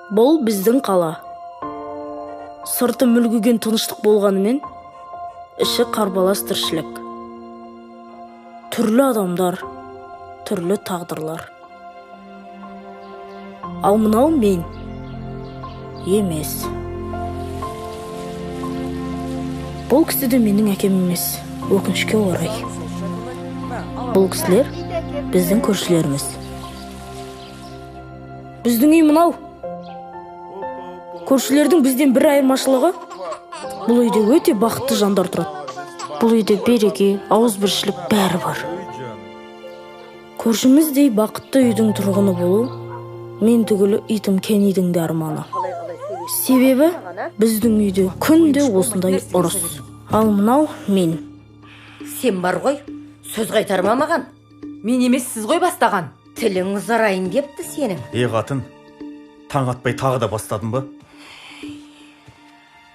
Бұл біздің қала. Сырты мүлгіген тыныштық болғанымен, іші қарбалас тіршілік. Түрлі адамдар, түрлі тағдырлар. Ал мынау мен емес. Бұл кісі де менің әкем емес, өкінішке орай. Бұл кісілер біздің көршілеріміз. Біздің үй мынау. Көршілердің бізден бір айырмашылығы, бұл үйде өте бақытты жандар тұрады. Бұл үйде береке, ауызбіршілік бәрі бар. Көршіміздей бақытты үйдің тұрғыны болу, мен түгілі итім Кеннидің де арманы. Себебі біздің үйде күнде осындай ұрыс. Ал мынау мен. Сен бар ғой, сөз қайтарма маған. Мен емес, сіз ғой бастаған. Тілің ұзарайын депті сенің. Қатын, таң атпай тағы да бастадың ба?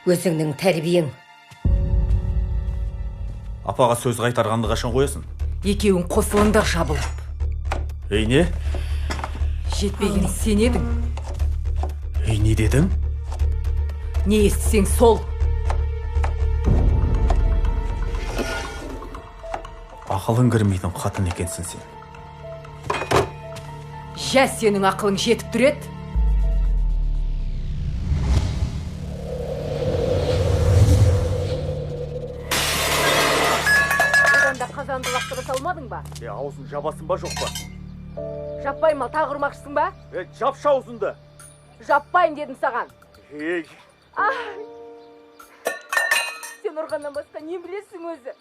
Өзіңнің тәрбиең. Апаға сөз қайтарғанды қашан қоясың? Екеуің қосылыңдар шабылып. Ей, не? Жетпеген сен едің. Ей, не дедің? Не естісең сол. Ақылың кірмейтін қатын екенсің сен. Жә, сенің ақылың жетіп түрет. Одан да қазанды лақтыра салмадың ба? Аузын жабасың ба, жоқ па? Жаппайым, ал тағы ұрмақшысың ба? Жапшы аузынды. Жаппайым дедім саған. Ей. Сен ұрғаннан басқа не білесің өзі?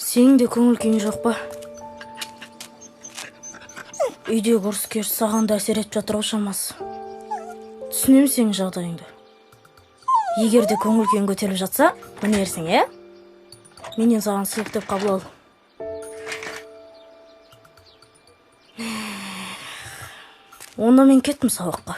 Сенің де көңіл күйің жоқ па? Үйде ұрыс-керіс саған да әсер етіп жатыр шамасы. Түсінем сенің жағдайыңды. Егер де көңіл күйің көтеріліп жатса, міне ерсің, Менен саған сыйлық деп қабыл ал. Онда мен кеттім сабаққа.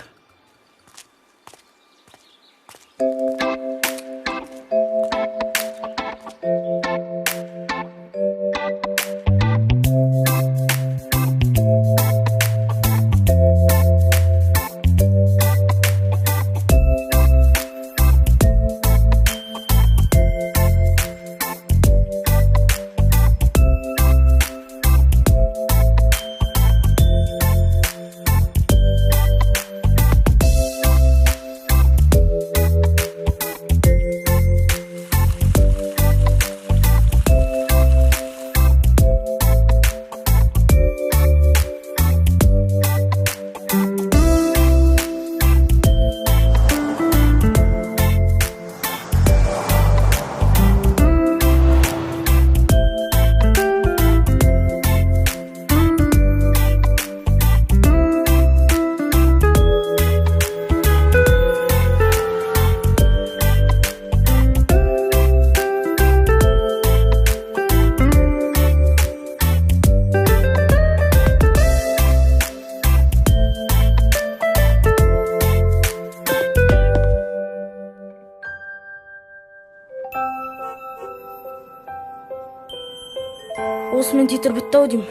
Осымен титр бітті ау деймін.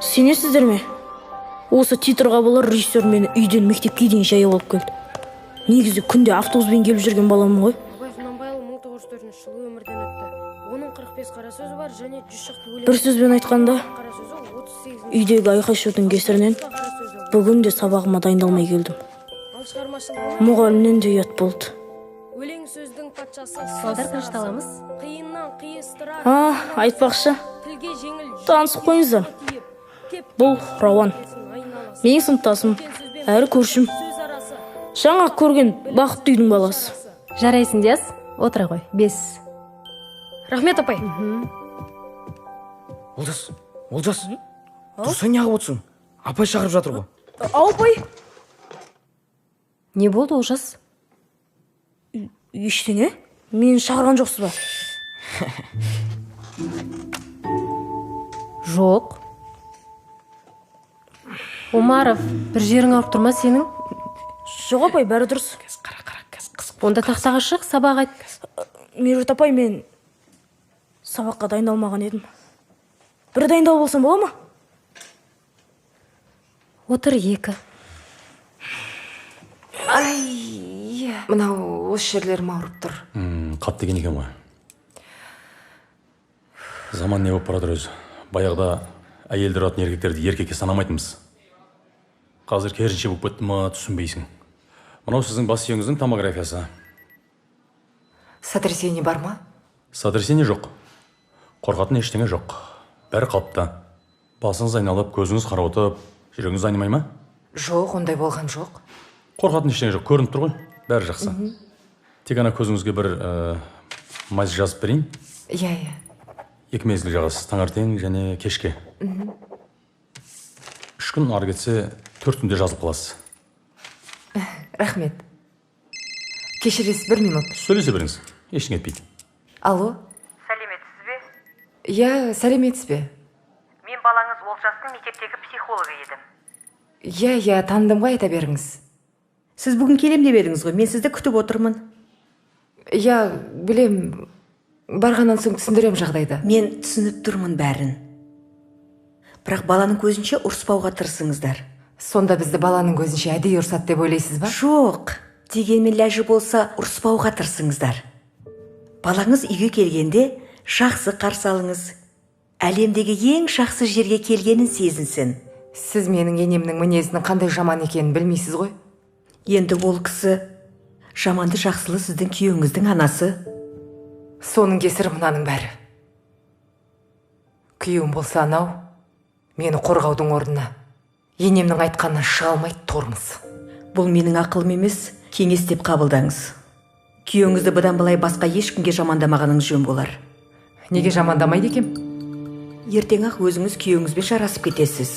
Сенесіздер ме? Осы титрға болар режиссер мені үйден мектепке дейін жаяу алып келді. Негізі күнде автобуспен келіп жүрген баламын ғой. Құнанбайұлы 1904 жылы өмірден өтті. Оның 45 қара сөзі бар және 100 шақты өлең. Бір сөзбен айтқанда, үйдегі айқай-шудың кесірінен бүгін де сабағыма дайындалмай келдім. Мұғалімнен де ұят болды. Өлең сөздің патшасы. Балдар тынышталамыз. Қиыннан қиыстыра. Айтпақшы. Тілге жеңіл. Танысып қойыңыздар. Бұл Рауан. Менің сыныптасым, әрі көршім. Жаңа көрген бақытты үйдің баласы. Жарайсың Диас, отыра ғой. 5. Рахмет апай. Олжас, тұрсаң неғып отырсың? Апай шақырып жатыр ғой. Апай. Не болды, Олжас? Ештеңе? Мені шақырған жоқсыз ба? Жоқ. Омаров, бір жерің ауырып тұрма сенің? Жоқ апай, бәрі дұрыс. Онда тақтаға шық, сабақ айт. Меруерт апай, мен сабаққа дайындалмаған едім. Бір дайындау болсам бола ма? Отыр 2. Мынау осы жерлерім ауырып тұр. Қап деген екен ғой. Заман не болып баратыр өзі. Баяғыда әйелдер атын еркектерді еркекке санамайтынбыз. Қазір керісінше болып кетті ма, түсінбейсің. Мынау сіздің бас сүйегіңіздің томографиясы. Сотрясение бар ма? Сотрясение жоқ. Қорқатын ештеңе жоқ. Бәрі қалыпты. Басыңыз айналып, көзіңіз қарауытып, жүрегіңіз айнымай ма? Жоқ, ондай болған жоқ. Қорқатын ештеңе жоқ, көрініп тұр ғой. Бәрі жақсы. Тек ана көзіңізге бір мазь жазып берейін. Иә. 2 мезгіл жағасыз, таңертең және кешке. 3 күн ары кетсе 4 күнде жазылып қаласыз. Рахмет. Кешіресіз 1 минут. Сөйлесе беріңіз, ештеңе етпейді. Алло? Сәлеметсіз бе? Иә, сәлеметсіз бе? Мен балаңыз Олжастың мектептегі психологы едім. Иә, таныдым ғой, айта беріңіз. Сіз бүгін келем деп едіңіз ғой, мен сізді күтіп отырмын. Иә, білем. Барғаннан соң түсіндірем жағдайды. Мен түсініп тұрмын бәрін. Бірақ баланың көзінше ұрыспауға тырысыңыздар. Сонда бізді баланың көзінше әдейі ұрсады деп ойлайсыз ба? Жоқ, дегенмен ләжі болса ұрыспауға тырысыңыздар. Балаңыз үйге келгенде жақсы қарсы алыңыз. Әлемдегі ең жақсы жерге келгенін сезінсін. Сіз менің енемнің мінезінің қандай жаман екенін білмейсіз ғой? Енді ол кісі жаманды жақсылы сіздің күйеуіңіздің анасы. Соның кесірі мынаның бәрі. Күйеуім болса анау, мені қорғаудың орнына енемнің айтқанынан шыға алмайды тормыз. Бұл менің ақылым емес, кеңес деп қабылдаңыз. Күйеуіңізді бұдан былай басқа ешкімге жамандамағаныңыз жөн болар. Неге жамандамайды екем? Ертең ақ өзіңіз күйеуіңізбен жарасып кетесіз.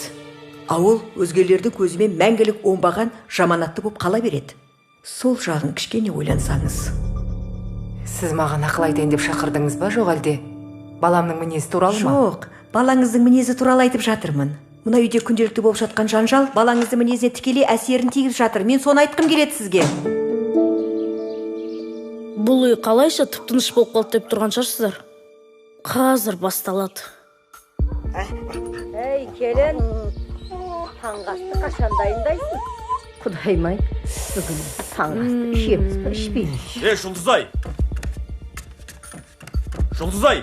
Ауыл өзгелерді көзімен мәңгілік оңбаған жаманатты болып қала береді. Сол жағын кішкене ойлансаңыз. Сіз маған ақыл айтайын деп шақырдыңыз ба, жоқ әлде баламның мінезі туралы ма? Жоқ, балаңыздың мінезі туралы айтып жатырмын. Мына үйде күнделікті болып жатқан жанжал балаңыздың мінезіне тікелей әсерін тигізіп жатыр. Мен соны айтқым келеді сізге. Бұл үй қалайша тып-тыныш болып қалды деп тұрған шығарсыздар. Қазір басталады. Ей, келін. Таңғасты қашан дайындайсың? Құдайым-ай, бүгін таңғасты ішеміз бе, ішпейміз. Жұлдызай! Жұлдызай!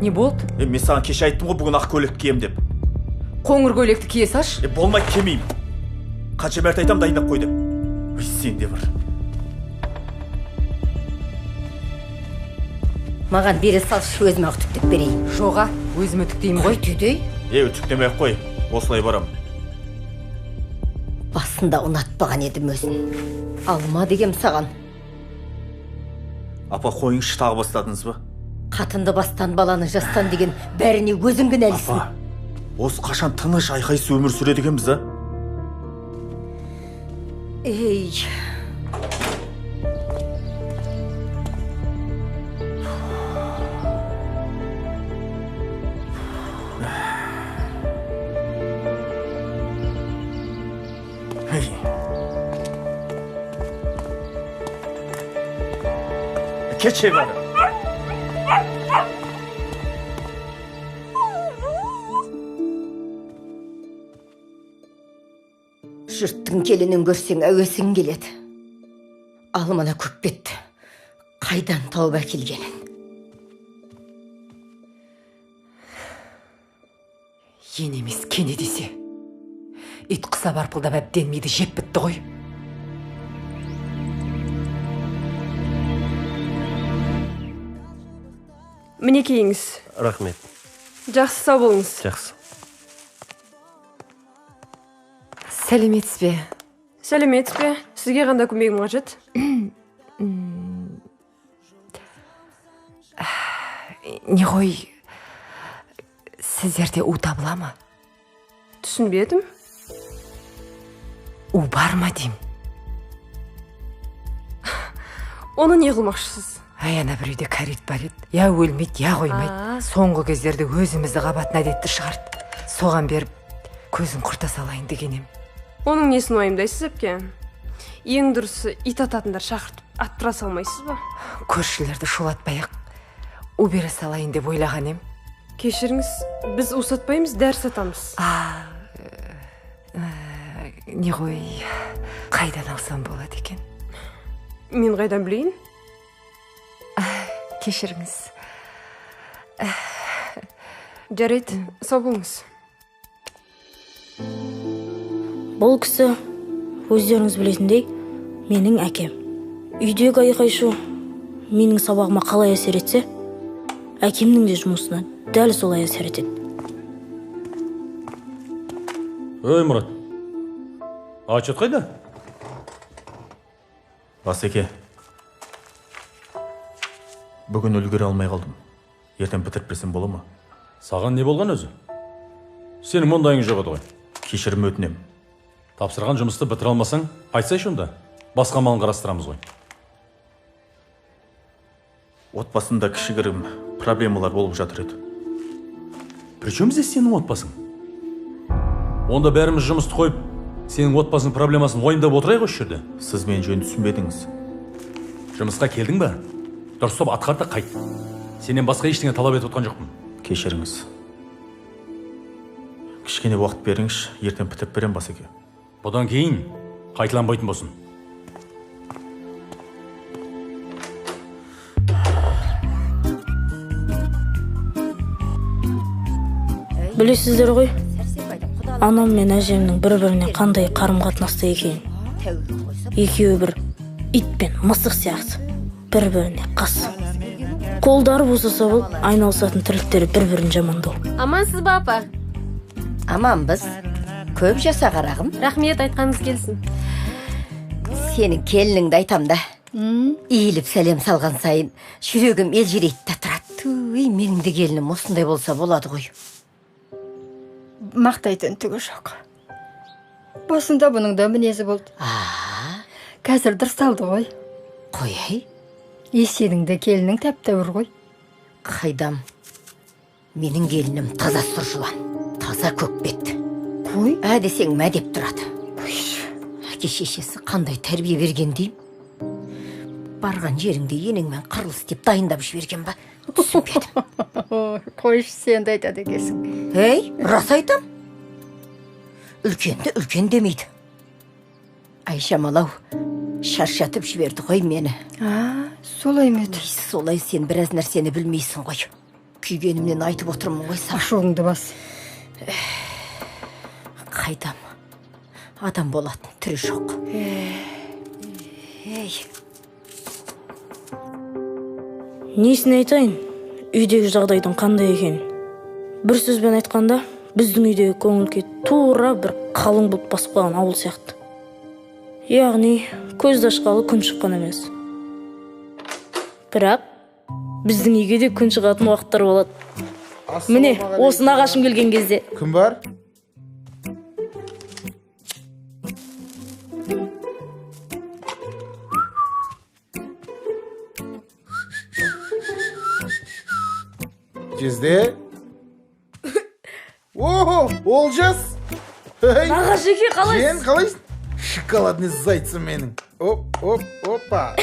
Не болды? Мен саған кеше айттым ғой бүгін ақ көйлек кием деп. Қоңыр көйлекті кие саш. Болмайды, кемеймін. Қанша мәрте айтам дайындап қойды. Сен де бір. Маған бере салшы, өзіме үтіктеп берейін. Жоға, өзім үтіктеймін ғой. Түйдей? Үтіктемей қой, осылай барам. Басында ұнатпаған едім өзін. Алма дегем саған. Апа, қойыңызшы, тағы бастадыңыз ба? Қатынды бастан, баланы жастан деген бәріне өзің кінәлісің. Апа, осы қашан тыныш айқайсыз өмір сүреді екенбіз, а? Ей... Keçe bana. Жұрттың келінін көрсең әуесің келеді. Ал мына көкбетті қайдан тауып әкелгенін. Ен емес, кене десе. Ит қыса барпылдап әбден миды жеп бітті ғой. Мінекейіңіз. Рахмет. Жақсы, сау болыңыз. Жақсы. Сәлеметсіз бе? Сәлеметсіз бе? Сізге қандай көмегім қажет? Не ғой, сіздерде у табыла ма? Түсінбедім. У бар ма дейм? Оны не қылмақшысыз? Аяна бір үйде кәрет бар еді. Я өлмейді, я қоймайды. Соңғы кездерде өзімізді қабатын әдетті шығарды. Соған беріп, көзін құрта салайын дегенем. Оның несін уайымдайсыз әпке? Ең дұрысы ит ататындар шақыртып, аттыра салмайсыз ба? Көршілерді шулатпай-ақ у бере салайын деп ойлаған ем. Кешіріңіз, біз у сатпаймыз, дәрі сатамыз. не ғой, қайдан алсам болады екен? Мен қайдан білейін? Кешіріңіз. Жарайды, сау болыңыз. Бұл кісі өздеріңіз білетіндей менің әкем. Үйдегі айқай-шу менің сабағыма қалай әсер етсе, әкемнің де жұмысына дәл солай әсер етеді. Ой, Мұрат. Отчет қайда? Басеке, бүгін үлгере алмай қалдым. Ертең бітіріп берсем бола ма? Саған не болған өзі? Сенің мұндайың жоқ еді ғой. Кешірім өтінем. Тапсырған жұмысты бітіре алмасаң, айтсайшы онда. Басқа малын қарастырамыз ғой. Отбасында кішігірім проблемалар болып жатыр еді. Причем здесь сенің отбасың? Онда бәріміз жұмысты қойып, сенің отбасының проблемасын ойымдап отырайық осы жерде. Сіз мен жөн түсінбедіңіз. Жұмысқа келдің бе? Дұрыстап атқарды қайт. Сенен басқа ештеңе талап етіп отқан жоқпын. Кешіріңіз. Кішкене уақыт беріңізші, ертең бітіріп берем Басеке. Бұдан кейін қайталанбайтын болсын. Білесіздер ғой, анам мен әжемнің бір-біріне қандай қарым-қатынаста екенін. Екеуі бір ит пен мысық сияқты, бір-біріне қас. Қолдары босаса бол, айналысатын тірліктері бір-бірін жамандау. Амансыз ба, апа? Аманбыз. Көп жаса қарағым. Рахмет, айтқаныңыз келсін. Сенің келініңді айтам да. Иіліп сәлем салған сайын жүрегім елжірейді да тұрады. Туй, менің де келінім осындай болса болады ғой. Мақтайтын түгі жоқ. Басында бұның да мінезі болды. Қазір дұрысталды ғой. Қойай. Сенің де келінің тәп-тәуір ғой. Қайдам. Менің келінім таза сұр жуан, таза көкбет. Қой? Десең мәдеп тұрады. Әке шешесі қандай тәрбие берген дейм? Барған жеріңде енеңмен қырылыс деп дайындап жіберген ба? Түсінбедім. Қойшы, сен де айтады екенсің. Рас айтам. Үлкенді үлкен демейді. Айшамалау шаршатып жіберді ғой мені. Солай ма еді? Солай, сен біраз нәрсені білмейсің ғой. Күйгенімнен айтып отырмын ғой саған. Ашуыңды бас. Қайдам. Адам болатын түрі жоқ. Несін айтайын, үйдегі жағдайдың қандай екенін. Бір сөзбен айтқанда, біздің үйдегі көңілге тура бір қалың бұлт басып қалған ауыл сияқты. Яғни, көзді ашқалы күн шыққан емес. Бірақ, біздің үйге де күн шығатын уақыттар болады. Міне, осы нағашым келген кезде. Кім бар? Жезде? Олжас! Нағашеке қалайсың? Сен қалайсың? Шоколадный зайцем менің. Опа.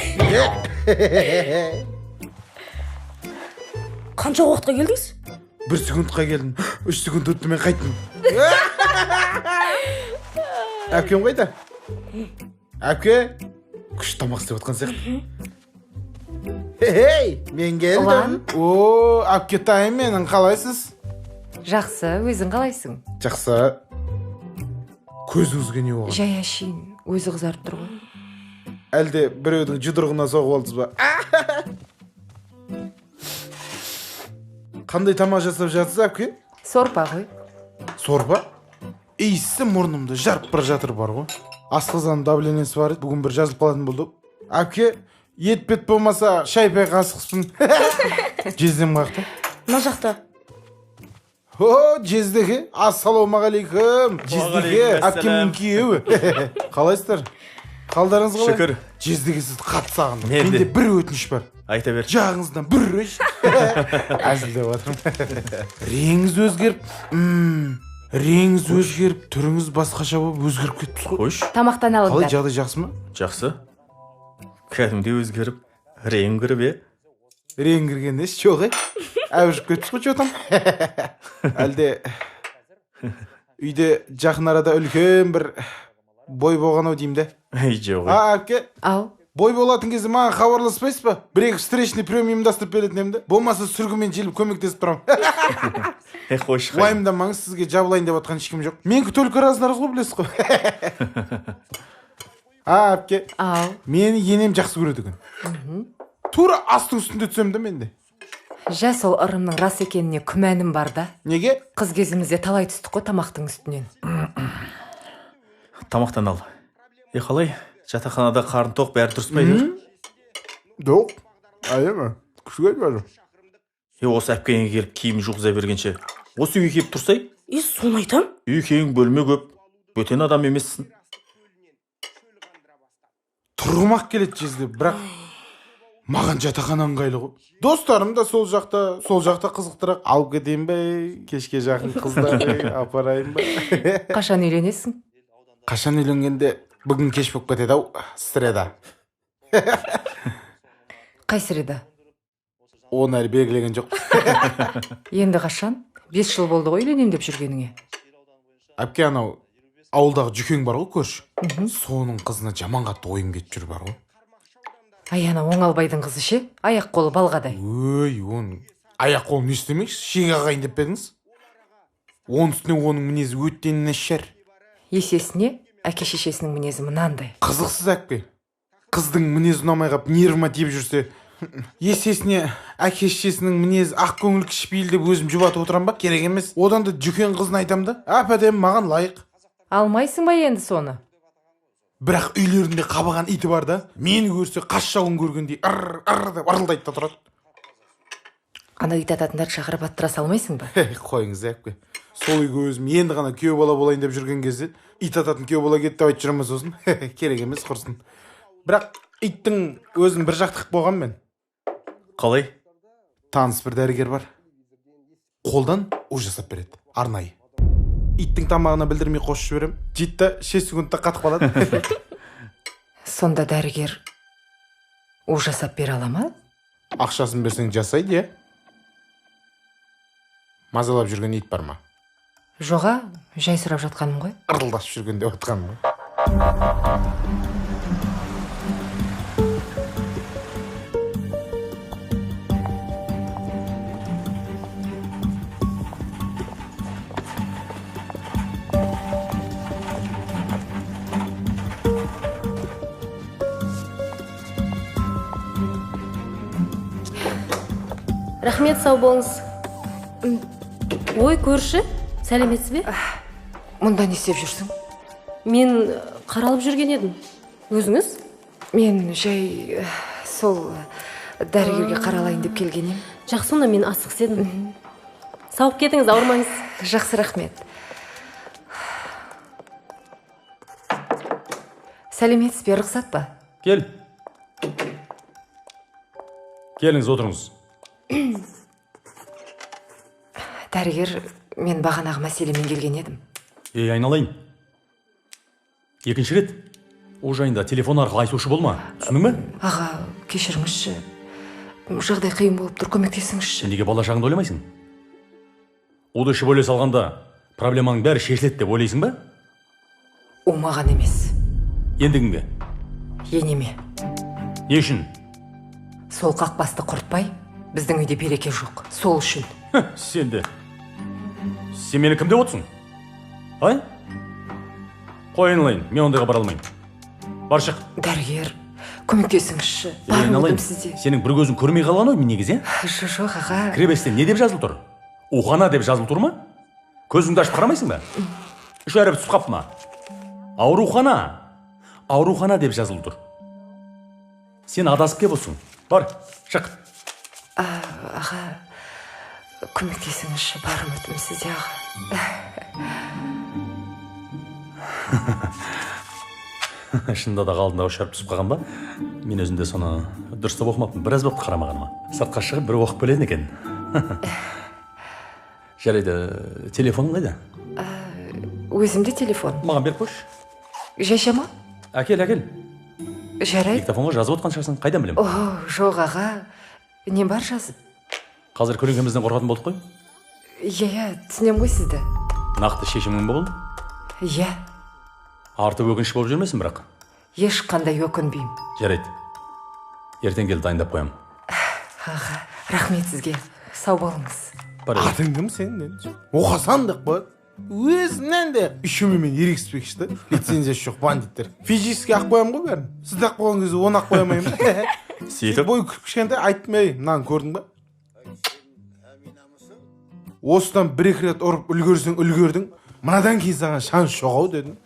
Қанша уақытқа келдіңіз? 1 секундқа келдім. 3 секунд өтті мен қайттым. Әпкем қайда? Әпке, күш тамақ істеп отқан сияқты. Мен келдім. Әпке тайым менің, қалайсыз? Жақсы, өзің қалайсың? Жақсы. Көзіңізге не болған? Жай әшейін, өзі қызарып тұр ғой. Әлде біреудің жұдырығына соғып алдыңыз ба? Қандай тамақ жасап жатсыз, әпке? Сорпа ғой. Сорпа? Иісі мұрнымды жарып бара жатыр бар ғой. Асқазан давлениесі бар еді, бүгін бір жазылып қалатын болды. Әпке, ет-бет болмаса шай-пай қасықпын. Жездем қақты? Мына жақта. Жездеге, ассалаумағалейкум. Жездеге, әпкемнің күйеуі. Қалайсыздар? Қалдарыңыз қалай? Шүкір. Жездеге сізді қатты сағындым. Менде. Менде бір өтініш бар. Айта бер. Жағыңыздан бір өш. Әзілдеп отырмын. Реңіз өзгеріп, түріңіз басқаша болып өзгеріп кетіпсіз ғой. Қош. Тамақтан Қалай, алыңдар. жағдай жақсы ма? Жақсы. Кәдімде өзгеріп, рең кіріп, Рең кіргенде жоқ, әбішіп кетіпсіз ғой, жотам. Әлде үйде жақын арада үлкен бір бой болған ау деймін де. Жоқ. Әпке, ау бой болатын кезде маған хабарласпайсыз ба? Бір-екі встречный прием ұйымдастырып беретін едім де. Болмаса сүргімен желіп көмектесіп тұрамын. Қойшы. Уайымдамаңыз, сізге жабылайын деп отқан ешкім жоқ. Менікі только разнарыз ғой, білесіз ғой. Әпке, ау мені енем жақсы көреді екен. Тура астың үстінде түсем де менде. жә сол ырымның рас екеніне күмәнім бар да. Неге? Қыз кезімізде талай түстік қой тамақтың үстінен. Тамақтан ал. Қалай? Жатақханада қарын тоқ, бәрі дұрыс па еді? Жоқ. Айема. Күшіге айтпады. Осы әпкеңе келіп киім жуғыза бергенше, осы үйге келіп тұрсай? Соны айтам? Үй кең, бөлме көп. Бөтен адам емессің. Тұрмақ келеді жезде, бірақ маған жатақхана ыңғайлы ғой. Достарым да сол жақта қызықтырақ. Алып кетейін бе, кешке жақын қыздар апарайын ба. Қашан үйленесің? Қашан үйленгенде бүгін кеш болып кетеді ау, среда. Қай среда? Оны әлі белгілеген жоқ. Енді қашан? 5 жыл болды ғой үйленем деп жүргеніңе. Әпке, анау ауылдағы жүкең бар ғой, көрші. Соның қызына жаман қатты ойым кетіп жүр бар ғой. Ай, ана оңалбайдың қызы ше, аяқ қолы балғадай. Өй, оның аяқ қолын не істемекші, шеге ағайын деп педіңіз? Оның үстіне оның мінезі өттеніне шар. Есесіне әке шешесінің мінезі мынандай. Қызықсыз әпке. Қыздың мінезі ұнамай қап нервыма тиіп жүрсе, есесіне әке шешесінің мінезі ақ көңіл кішіпейіл деп өзім жұбатып отырам ба? Керек емес. Одан да жүкең қызын айтам да, әп-әдемі маған лайық. Алмайсың ба енді соны? Бірақ үйлерінде қабаған иті бар да, мені көрсе қас жауын көргендей ыр деп ырылдайды да тұрады. Ана ит ататындарды шақырып аттыра салмайсың ба? Қойыңыз әпке. Сол үйге өзім енді ғана күйеу бала болайын деп жүрген кезде ит ататын күйеу бала кетті деп айтып жүремін сосын. Керек емес, құрсын. Бірақ иттің өзін бір жақтық болған мен. Қалай? Таныс бір дәрігер бар. Қолдан уж жасап береді, арнайы. Иттің тамағына білдірмей қосып жіберем. Житті 6 секундта қатып қалады. Сонда дәрігер уж жасап бере ала ма? Ақшасын берсең жасайды, е? Мазалап жүрген ит бар ма? Жоға, жай сұрап жатқаным ғой. Ырылдасып жүрген деп отқаным ғой. Рахмет, сау болыңыз. Ой, көрші, сәлеметсіз бе? Мұнда не істеп жүрсің? Мен қаралып жүрген едім. Өзіңіз? Мен жай сол дәрігерге қаралайын деп келген ем. Жақсы, онда мен асығыс едім. Сауып кетіңіз, ауырмаңыз. Жақсы, рахмет. Сәлеметсіз бе, рұқсат па? Кел. Келіңіз, отырыңыз. Дәрігер, мен бағанағы мәселемен келген едім. Айналайын. Екінші рет о жайында телефон арқылы айтушы болма. Түсінің бе? Аға, кешіріңізші. Жағдай қиын болып тұр, көмектесіңізші. Неге бала жағыңды ойламайсың? Оды ішіп ойлай салғанда проблеманың бәрі шешіледі деп ойлайсың ба? О маған емес. Енді кімге? Енеме. Не үшін? Сол қақбасты құртпай, біздің үйде береке жоқ. Сол үшін. Сен мені кім деп отырсың? Ай? Қой, айналайын, мен ондайға бара алмайын. Бар шық. Дәрігер, көмектесіңізші. Барым өтім сізде. Сенің бір көзің көрмей қалған ой, мен негізі? Жоқ, аға. Кіребесте не деп жазылып тұр? Ухана деп жазылып тұр ма? Көзіңді ашып қарамайсың ба? Үш әріп түсіп қап ма? Аурухана деп жазылып тұр. Сен адасып кеп olsun. Бар, шық. Аға, көмектесіңізші, барым өтім сізде, аға. Шында да қалдында өшіріп түсіп қалған ба? Мен өзімде соны дұрыстап оқымаппын. Біраз уақыт қарамағаныма. Сыртқа шығып бір оқып келетін екен. Жарайды, телефоның қайда? Өзімде телефон. Маған беріп қойшы. Жайша ма? Әкел. Жарайды. Диктофонға жазып отқан шығарсың, қайдан білем? Жоқ, аға. Не бар жазып? Қазір көлеңкемізден қорқатын болдық қой? Иә, түсінем ғой сізді. Нақты шешімің болды? Иә. артық өкініш болып жүрмесін бірақ. Ешқандай өкінбеймін. Жарайды. Ертең кел дайындап қоям. Аға, рахмет сізге. Сау болыңыз. Атың кім сенің? Оқасан деп қояды. Өзінен де үшімімен ерегіспекші да. Лицензиясы жоқ бандиттер. Физически ақ қоям ғой бәрін. Сіз ақ қойған кезде оны ақ қоямаймын. Сөйтіп? Бой кішкентай айтмай, мынаны көрдің ба? Осыдан бір-екі рет ұрып үлгерсең үлгердің. Мынадан кейін саған шанс жоқ ау дедім.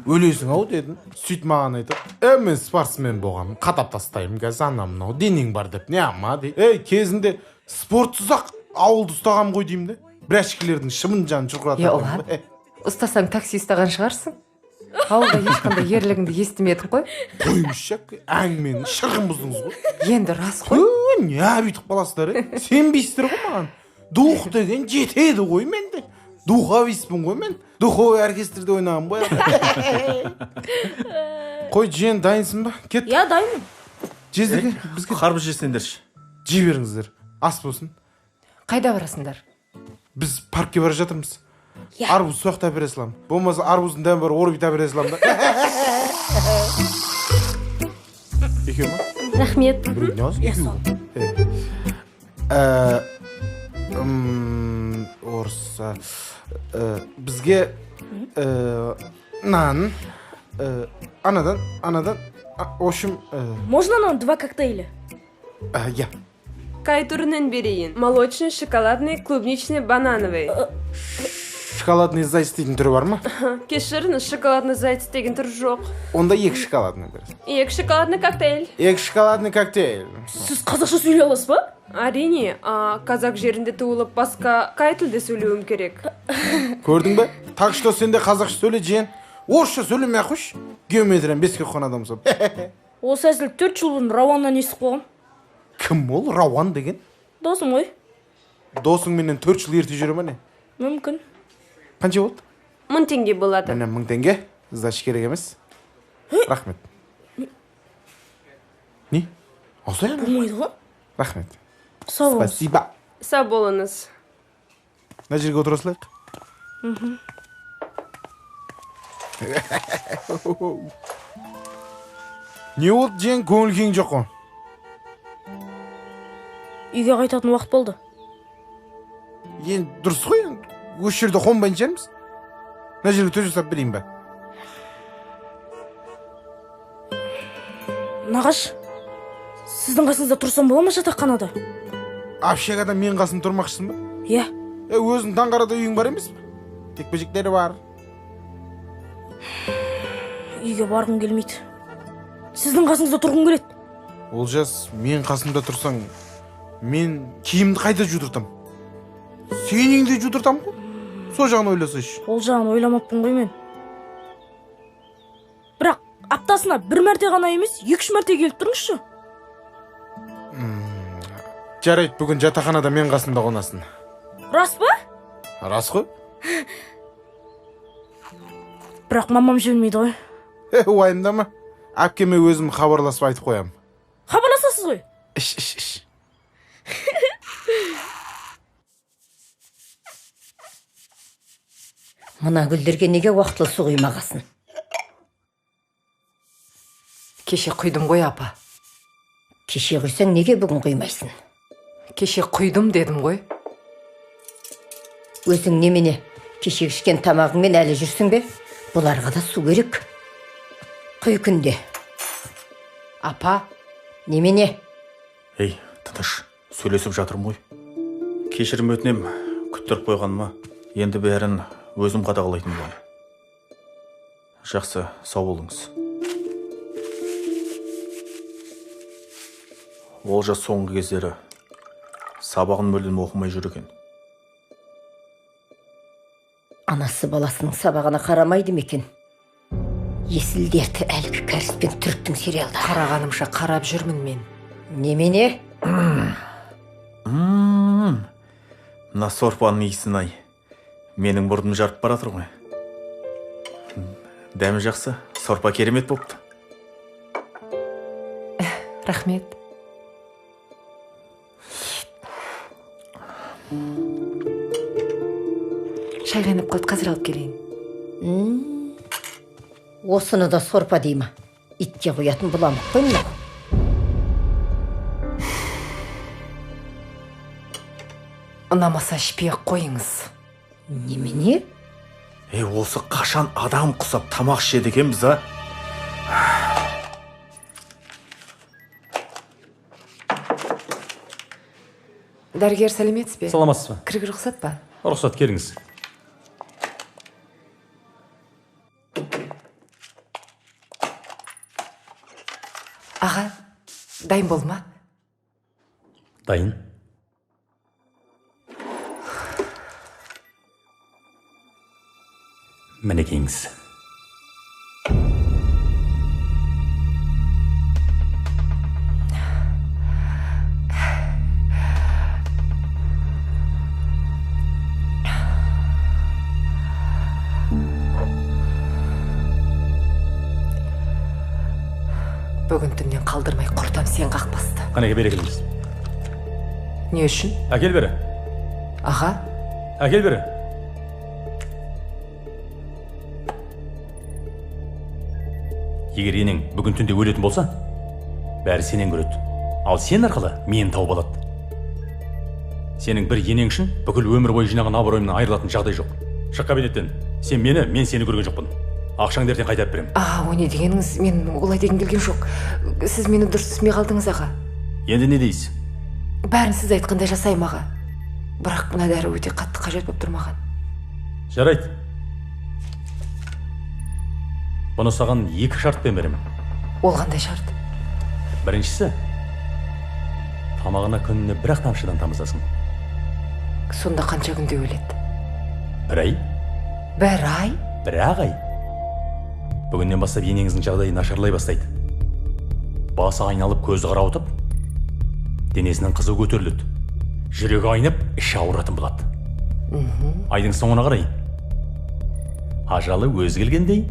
Өлесің ау дедім. Сөйтіп маған айтып, мен спортсмен болғанмын, қатап тастаймын қазір ана мынау денең бар деп. Не ама дейді. Кезінде спортсыз ақ ауылды ұстағам ғой деймін де. Брәшкелердің шымын жанын шұрқыратам. Ұстасаң такси ұстаған шығарсың. Ауылда ешқандай ерлігіңді естімедік қой. Қоймышшак, әңгімені шырғын бұздыңыз ғой. Енді рас қой. Не бүйтіп қаласыздар, сенбейсіздер ғой маған. Дух деген жетеді ғой менде. Духовиспін ғой мен. Духовый оркестрде ойнағым ғой. Қой, жиен дайынсың ба? Кет. Я дайынмын. Жездерге, бізге Қарбыз жесеңдерші. жей беріңіздер. Ас болсын. Қайда барасыңдар? Біз паркке бара жатырмыз. Арбуз соқта бере салам. Болмаса арбуздың дәмі бар, орбита бере салам да. Екеу ма? Рахмет. Біреу не осы? Екеу. Орысса. Бізге нан, анадан, в общем... Можно нам 2 коктейля? Я. Қай түрінен берейін? Молочный, шоколадный, клубничный, банановый. Шоколадный зайц дейтін түрі бар ма? Кешіріңіз, шоколадный зайц деген түр жоқ. Онда 2 шоколадный бересің. 2 шоколадный коктейль. 2 шоколадный коктейль. Сіз қазақша сөйлей аласыз ба? Әрине, қазақ жерінде туылып басқа қай тілде сөйлеуім керек? Көрдің бе? Так что сен де қазақша сөйле, жиен. Орысша сөйлемей ақ қойшы. Геометрияны 5-ке қойған адамсың. Осы әзіл 4 жыл бұрын Рауаннан естіп қойғам. Кім ол? Рауан деген? Досым ғой. Досың менен 4 жыл ерте жүре ма не? Мүмкін. Қанша болды? 1000 теңге болады. Міне 1000 теңге. Сдача керек емес. Рахмет. Не? Осылай ма? Болмайды ғой. Рахмет. Сау болыңыз. Спасибо. Сау болыңыз. Мына жерге отыра салайық. Не болды, жиен, көңіл күйің жоқ қой? Үйге қайтатын уақыт болды. Енді дұрыс қой, осы жерде қонбайтын шығармыз. Мына жерге төсек жасап берейін ба? Нағаш, сіздің қасыңызда тұрсам бола ма жатақханада? Общагада мен қасым тұрмақшысың ба? Иә. Өзің Таңғарада үйің бар емес пе? Текпежектері бар. Үйге барғым келмейді. Сіздің қасыңызда тұрғым келеді. Олжас, мен қасымда тұрсаң, мен киімді қайда жудыртам? Сенің де жудыртам ғой? Сол жағын ойласайшы. Ол жағын ойламаппын ғой мен. Бірақ аптасына 1 мәрте ғана емес, 2-3 мәрте келіп тұрыңызшы. Жарайды, бүгін жатақханада мен қасымда қонасың. Рас па? Рас қой. Бірақ мамам жөнмейді ғой. Уайымдама. Әпкеме өзім хабарласып айтып қоям. Хабарласасыз ғой? Іш. Мына гүлдерге неге уақытылы су құймағасын? Кеше құйдым ғой, апа. Кеше құйсаң, неге бүгін құймайсың? Кеше құйдым дедім ғой. Өзің немене? Кеше ішкен тамағыңмен әлі жүрсің бе? Бұларға да су керек. Құй күнде. Апа. Немене? Ей, тыныш, сөйлесіп жатырмын ғой. Кешірім өтінем, күттіріп қойғаныма. Енді бәрін өзім қадағалайтын боламын. Жақсы, сау болыңыз. Олжас соңғы кездері сабағын мүлдем оқымай жүр екен. Анасы баласының сабағына қарамайды ма екен? Есіл дерті әлгі кәріс пен түріктің сериалда. Қарағанымша қарап жүрмін мен. Немене? Мына сорпаның иісін ай. Менің мұрным жарып баратыр ғой. Дәмі жақсы, сорпа керемет болыпты. Рахмет. Шай қайнап қалды, қазір алып келейін. Осыны да сорпа дейма. Итке қоятын бұламық қой мынау. Ұнамаса ішпей қойыңыз. Немене? Осы қашан адам құсап тамақ ішеді екенбіз, а? Дәрігер, сәлеметсіз бе? Саламатсыз ба? Кіргір рұқсат па? Рұқсат, келіңіз. Аға, дайын болды ма? Дайын. Мінекейіңіз. Бүгін түннен қалдырмай құртам сен қақпасты. Қанеге бере келіңіз. Не үшін? Әкел бері. Аға? Әкел бері. Егер енең бүгін түнде өлетін болса, бәрі сенен көреді. Ал сен арқылы мені тауып алады. Сенің бір енең үшін бүкіл өмір бойы жинаған абыройымнан айырылатын жағдай жоқ. Шық кабинеттен. Сен мені, мен сені көрген жоқпын. Ақшаңды ертең қайтарып беремін. О не дегеніңіз, мен олай деген келген жоқ. Сіз мені дұрыс түсінбей қалдыңыз, аға. Енді не дейсіз? Бәрін сіз айтқандай жасаймын, аға. Бірақ мына дәрі өте қатты қажет болып тұр маған. Жарайды. Бұны саған 2 шартпен беремін. Ол қандай шарт? Біріншісі, тамағына күніне 1 тамшыдан тамызасың. Сонда қанша күнде өледі? 1 ай. 1 ай? 1 ай. Бүгіннен бастап енеңіздің жағдайы нашарлай бастайды. Басы айналып, көзі қарауытып, денесінің қызы көтеріледі. Жүрегі айнып, іші ауыратын болады. Айдың соңына қарай ажалы өзі келгендей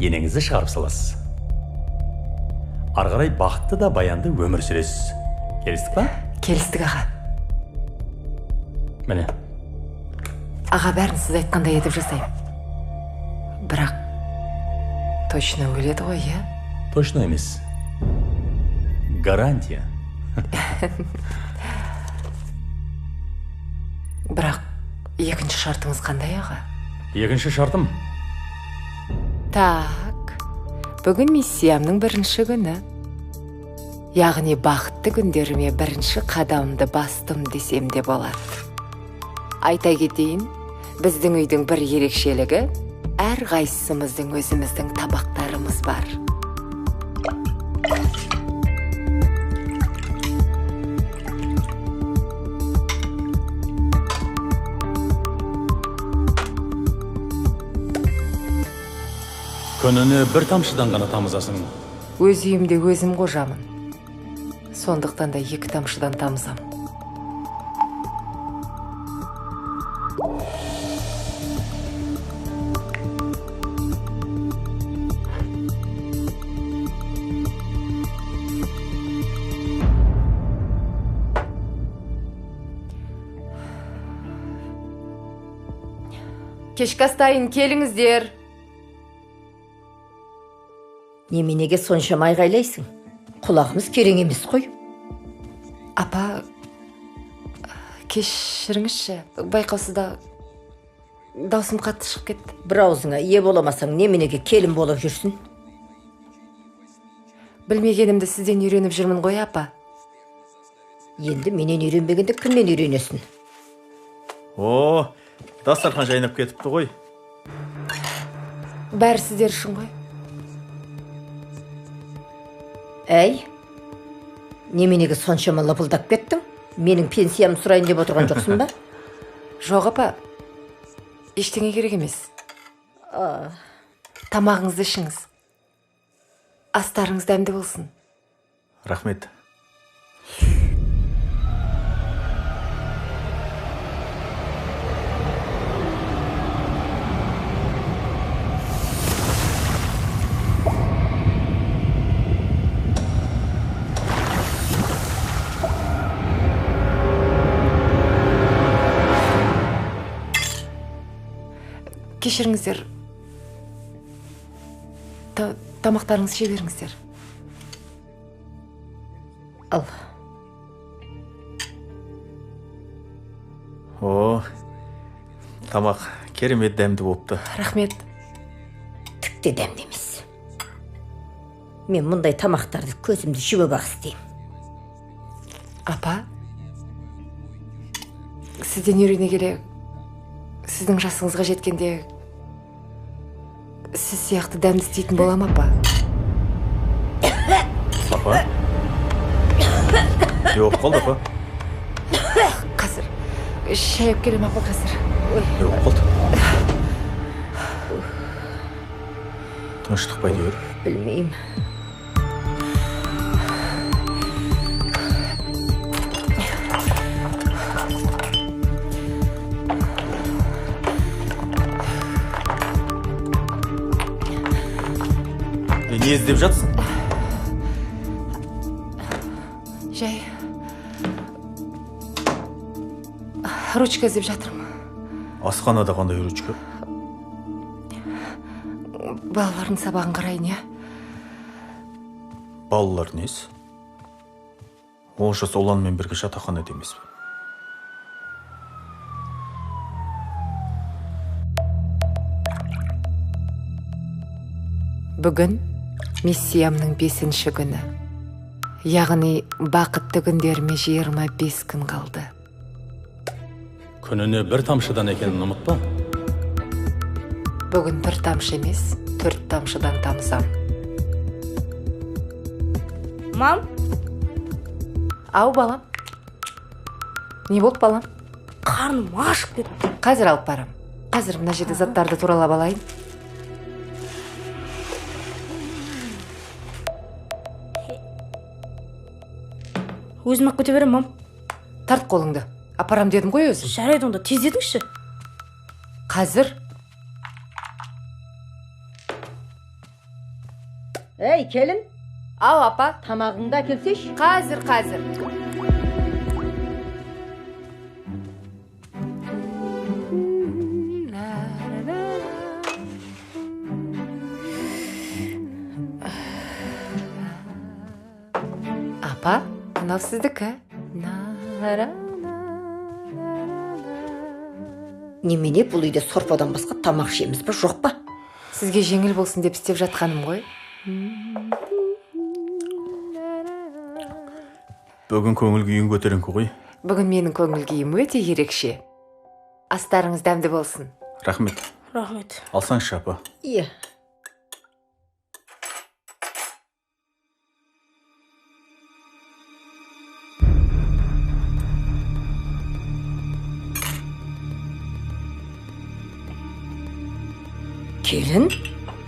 енеңізді шығарып саласыз. Ары қарай бақытты да баянды өмір сүресіз. Келістік па? Келістік, аға. Міне. Аға, бәрін сіз айтқандай етіп жасаймын. Бірақ точно өледі ғой, иә? Точно емес. Гарантия. Бірақ екінші шартыңыз қандай, аға? Екінші шартым? Так, бүгін миссиямның 1-ші күні. Яғни бақытты күндеріме 1-ші қадамды бастым десем де болады. Айта кетейін, біздің үйдің бір ерекшелігі, әр қайсымыздың өзіміздің табақтарымыз бар. Күніне 1 тамшыдан ғана тамызасың. Өз үйімде өзім қожамын. Сондықтан да 2 тамшыдан тамызам. Кешкі астайын, келіңіздер. Неменеге соншама айғайлайсың? Құлағымыз керең емес қой. Апа, кешіріңізші, байқаусызда даусым қатты шығып кетті. Бір аузыңа ие боламасаң, неменеге келін болып жүрсің? Білмегенімді сізден үйреніп жүрмін ғой, апа. Енді менен үйренбегенде кімнен үйренесің? О, дастархан жайнап кетіпті ғой. Бәрі сіздер үшін ғой. Әй, неменеге соншама лапылдап кеттің? Менің пенсиямды сұрайын деп отырған жоқсың ба? Жоқ, апа. Ештеңе керек емес. Тамағыңызды ішіңіз. Астарыңыз дәмді болсын. Рахмет. Кешіріңіздер. тамақтарыңызды ше беріңіздер. Ал. О, тамақ керемет дәмді болыпты. Рахмет. Тікте дәмді емес. Мен мұндай тамақтарды көзімді жұмып ақ істеймін. Апа, сізден үйрене келе, сіздің жасыңызға жеткенде сіз сияқты дәмді істейтін болам, апа? Апа? Не болып қалды, апа? Қазір шайып келем, апа, қазір. Не болып қалды? Тыныштық па әйтеуір? Білмеймін. Не іздеп жатсың? Жай ручка іздеп жатырмын. Асханада қандай ручка? Балалардың сабағын қарайын, я? Балалар несі? Олжас ұланмен бірге жатақханада емес пе? Бүгін миссиямның 5-ші күні. Яғни бақытты күндеріме 25 күн қалды. Күніне бір тамшыдан екенін ұмытпа. Бүгін бір тамшы емес, 4 тамшыдан тамсам. Мам? Ау, балам. Не болды, балам? Қарным ашып кетті. Қазір алып барам. Қазір мына жерде заттарды туралап алайын. Өзім ақ көте берем, мам. Тарт қолыңды. Апарам дедім ғой өзім. Жарайды, онда тез етіңізші. Қазір. Ей, келін. Ау, апа. Тамағыңды әкелсеш. Қазір. Апа, мынау сіздікі. Немене, бұл үйде сорпадан басқа тамақ ішеміз бе, жоқ па? Сізге жеңіл болсын деп істеп жатқаным ғой. Бүгін көңіл күйің көтеріңкі ғой. Бүгін менің көңіл күйім өте ерекше. Астарыңыз дәмді болсын. Рахмет. Рахмет. Алсаңшы, апа. Иә. Келін?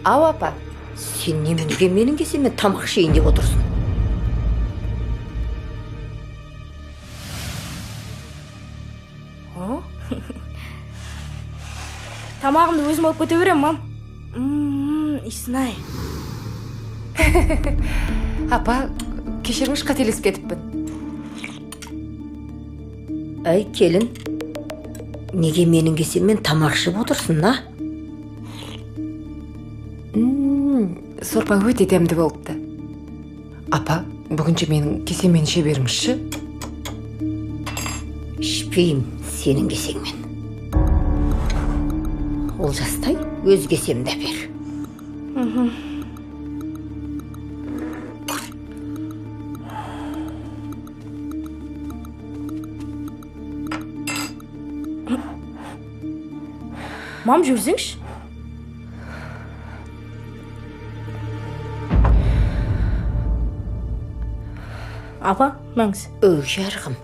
Ау, апа. Сен неменеге менің кесеме тамақ ішейін деп отырсың? Тамағымды өзім алып көте берем, мам. Исынай. Апа, кешіріңіз, қателесіп кетіппін. Әй, келін. Неге менің кесеммен тамақ ішіп отырсың, на? Сорпа өте дәмді болыпты. Апа, бүгінше менің кесеммен іше беріңізші. Ішпеймін сенің кесеңмен. Олжастай, өз кесемді бер. Мам, жүрсеңші. Апа, мәңіз. Жарығым,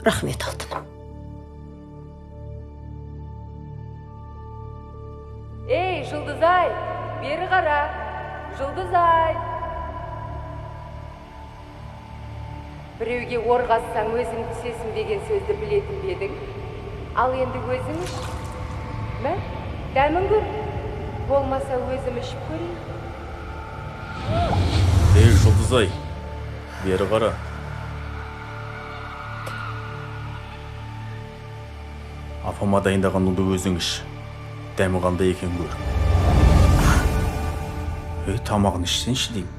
рахмет алтыным. Ей, Жұлдызай, бері қара. Жұлдызай. Біреуге орғассаң өзің түсесің деген сөзді білетін бедің. Ал енді өзің іш. Мә, дәмін көр. Болмаса өзім ішіп көрейін. Ей, Жұлдызай, бері қара. Апама дайындаған ұлды өзің іш. Дәмі қандай екен көр. Тамағын ішсеңші деймін.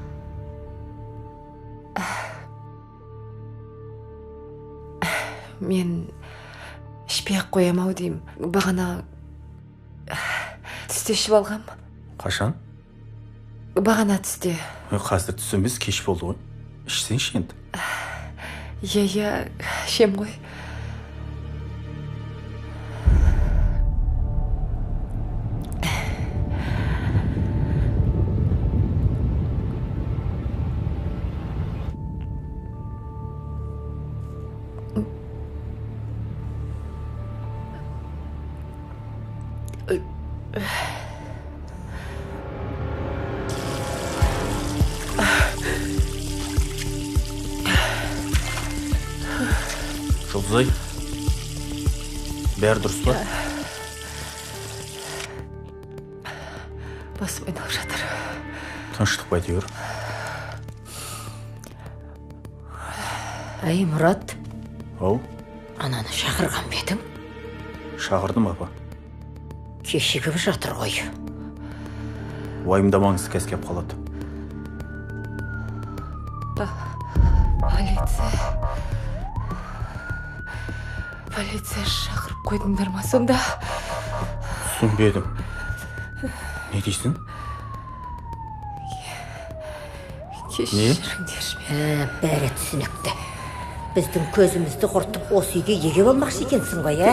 Мен ішпей-ақ қоям-ау деймін. Бағана түсте ішіп алғам. Қашан? Бағана түсте. Қазір түс емес, кеш болды ғой. Ішсеңші енді. Иә, ішем ғой. Жұлдызай, бәрі дұрыс па? Басым айналып жатыр. Тыныштық па әйтеуір? Ай, Мұрат. Ау? Ананы шақырған ба едің? Шақырдым, апа. Кешігіп жатыр ғой. Уайымдамаңыз, кәскеп қалады. Полиция шақырып қойдыңдар ма сонда? Түсінбедім. Не дейсің? Кешіріңдер. Бәрі түсінікті. Біздің көзімізді құртып осы үйге еге болмақшы екенсің ғой, ә?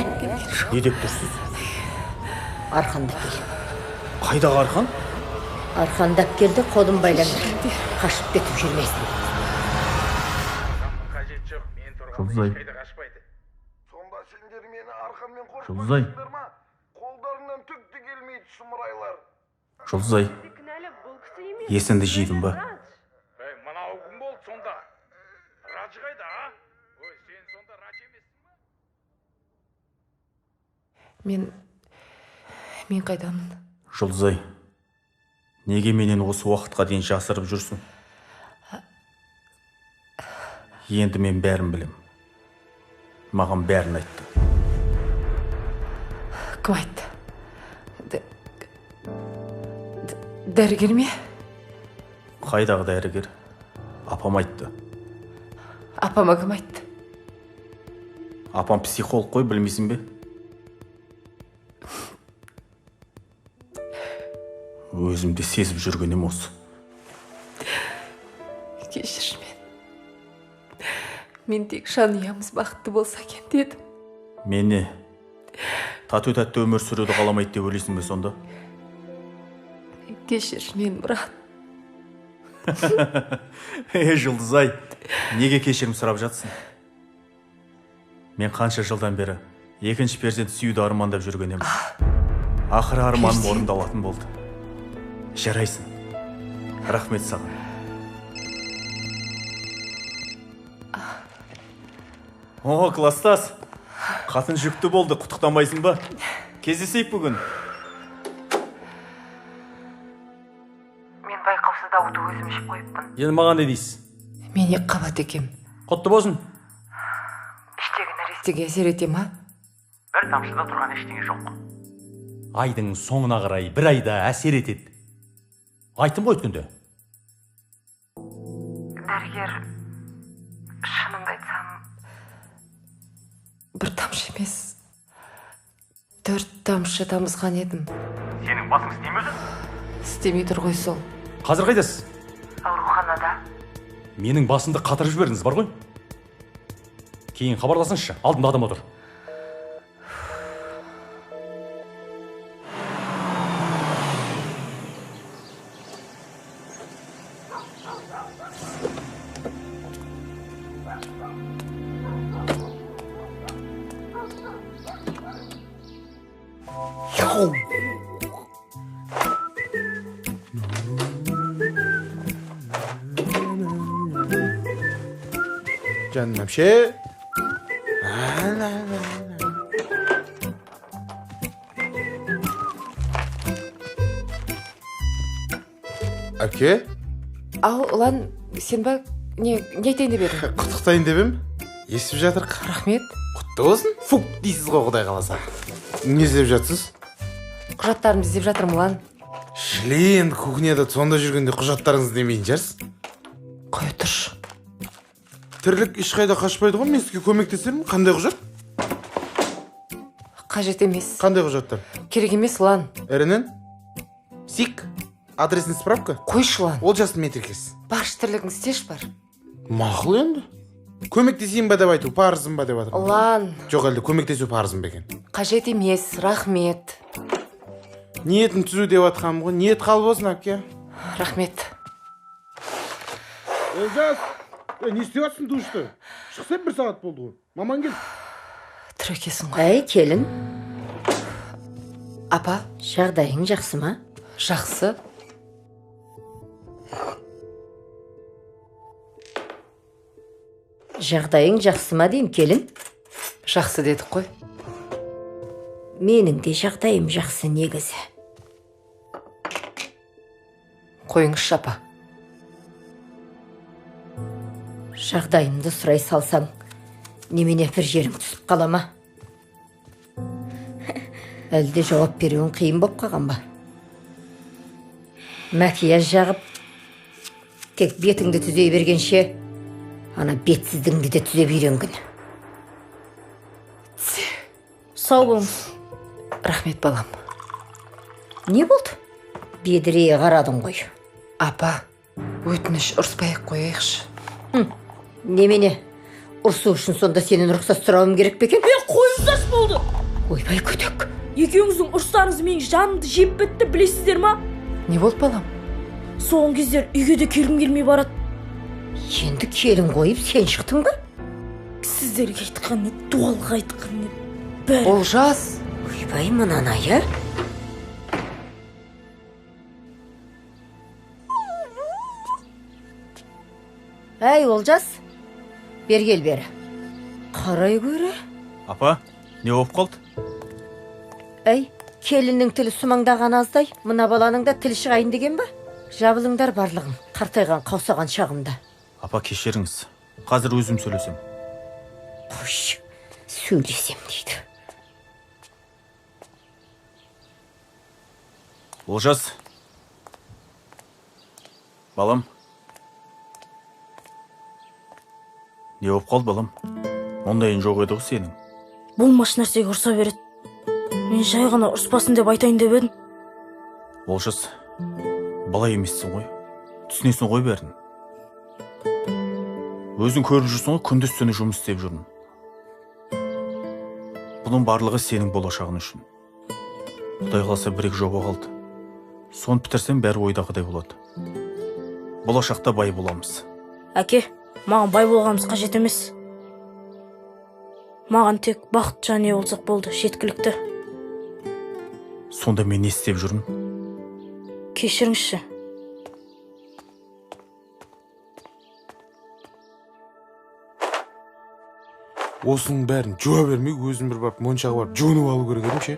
Не деп тұрсыз? Арқандап кел. Қайдағы арқан? Арқандап келді, қолын байлаңдар. Қашып кетіп жүрмесін. Жұлдызай. Жұлдызай. Жұлдызай. Есіңді жидың ба? Мынау кім болды сонда? Раджи қайда, а? Ой, сен сонда Раджи емессің ба? Мен қайдамын? Жұлдызай, неге менен осы уақытқа дейін жасырып жүрсің? Енді мен бәрін білем. Маған бәрін айтты. Кім айтты? Дәрігер ме? Қайдағы дәрігер? Апам айтты. Апама кім айтты? Апам психолог қой, білмейсің бе? Өзімде сезіп жүргенім осы. Кешір мен тек жанұямыз бақытты болса екен дедім. Мен не? Тату-тәтті өмір сүруді қаламайды деп ойлайсың бе сонда? Кешір мен, Мұрат. Жұлдызай, неге кешірім сұрап жатсың? Мен қанша жылдан бері екінші перзент сүюді армандап жүргенем. Ақыры арманым орындалатын болды. Жарайсың. Рахмет саған. О, класстас. Қатын жүкті болды, құттықтамайсың ба? Кездесейік бүгін. Мен байқаусыз дауды өзім ішіп қойыппын. Енді маған не дейсіз? Мен екі қабат екем. Құтты болсын. Іштегі нәрестеге әсер ете ма? Бір тамшыда тұрған ештеңе жоқ. Айдың соңына қарай бір айда әсер етеді. Айттым ғой өткенде. Дәрігер, шынымды айтсам, бір тамшы емес, 4 тамшы тамызған едім. Сенің басың істейме өзі? Істемей тұр ғой сол. Қазір қайдасыз? Ауруханада. Менің басымды қатырып жібердіңіз бар ғой? Кейін хабарласыңызшы, алдымда адам отыр. Canım hemşe. Әке? Ал, ұлан, сен ба, не айтайын деп едің? Құттықтайын деп ем. Естіп жатыр. Рахмет. Құтты болсын. Фук дейсіз ғой, Құдай қаласа. Не іздеп жатсыз? Құжаттарымды іздеп жатырмын, ұлан. шлен кухняда сонда жүргенде құжаттарыңызды демейтін шығарсыз. Қой тұршы. Тірлік ешқайда қашпайды ғой, мен сізге көмектесермін. Қандай құжат? Қажет емес. Қандай құжаттар? Керек емес, Лан. РНН? СИК? Адресный справка? Қойшы, Лан. Олжастың метрикесі. Баршы тірлігің істеш бар. Мақұл енді. Көмектесейін ба деп айту, парызым ба деп атыр. Лан. Жоқ әлде көмектесу парызым ба екен? Қажет емес, рахмет. Ниетін түзу деп атқам ғой. Ниет қал болсын, әпке. Рахмет. Олжас, не істеп жатсың душты? Шықсам 1 сағат болды ғой. Маман кел. Түрекесің ғой. Әй, келін. Апа, Жағдайың жақсы ма? жақсы. Жағдайың жақсы ма деймін, келін? Жақсы дедік қой. Менің де жағдайым жақсы негізі. Қойыңызшы, апа. Жағдайымды сұрай салсаң, немене бір жерің түсіп қала ма? Әлде жауап беруің қиын болып қалған ба? Макияж жағып, тек бетіңді түзей бергенше, ана бетсіздіңді де түзеп үйренген. Сау болыңыз. Рахмет, балам. Не болды? Бедірейе қарадың ғой. Апа, өтініш ұрыспай-ақ қояйықшы. Немене? Ұрсу үшін сонда сенен рұқсат сұрауым керек пе екен? Қойыңыздаршы болды. Ойбай көтек. Екеуіңіздің ұрыстарыңыз менің жанымды жеп бітті, білесіздер ма? Не болды, балам? Соңғы кездер үйге де келгім келмей барады. Енді келін қойып сен шықтың ба? Сіздерге айтқан не, дуалға айтқан не, бәрі. Олжас. Ойбай мынаны ая. Әй, Олжас, бергел бері. Қарай көрі. Апа, не болып қалды? Әй, келіннің тілі сумаңдаған аздай, мына баланың да тілі шығайын деген ба? Жабылыңдар барлығын, қартайған қаусаған шағымда. Апа, кешіріңіз. Қазір өзім сөйлесем. Қош, сөйлесем дейді. Олжас. Балам. Не болып қалды, балам? Ондайын жоқ еді ғой сенің. Болмаш нәрсеге ұрса береді. Мен жай ғана ұрыспасын деп айтайын деп едім. Олжас, бала емессің ғой. Түсінесің ғой бәрін. Өзің көріп жүрсің ғой, күндіз түні жұмыс істеп жүрмін. Бұның барлығы сенің болашағың үшін. Құдай қаласа 1-2 жоба қалды. Соны бітірсем бәрі ойдағыдай болады. Болашақта бай боламыз. Әке, маған бай болғанымыз қажет емес. Маған тек бақыт жанұя болсақ болды, жеткілікті. Сонда мен не істеп жүрмін? Кешіріңізші. Осының бәрін жуа бермей, өзім бір барып моншаға барып жуынып алу керек едім ше.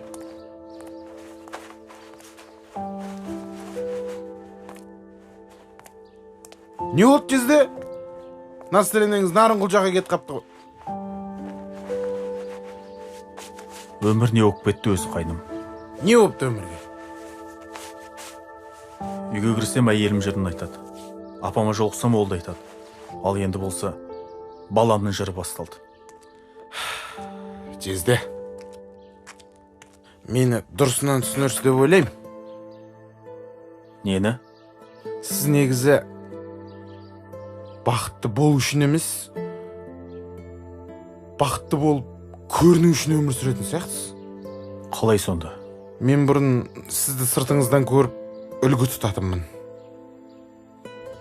Не болды жезде? Настроениеңіз Нарынқұл жаққа кетіп қапты ғой. Өмір не болып кетті өзі қайным. Не болыпты өмірге? Үйге кірсем әйелім жырын айтады. Апама жолықсам ол да айтады. Ал енді болса, баламның жыры басталды. Жезде, мені дұрысынан түсінерсіз деп ойлаймын. Нені? Сіз негізі бақытты болу үшін емес, бақытты болып көріну үшін өмір сүретін сияқтысыз. Қалай сонда? Мен бұрын сізді сыртыңыздан көріп үлгі тұтатынмын.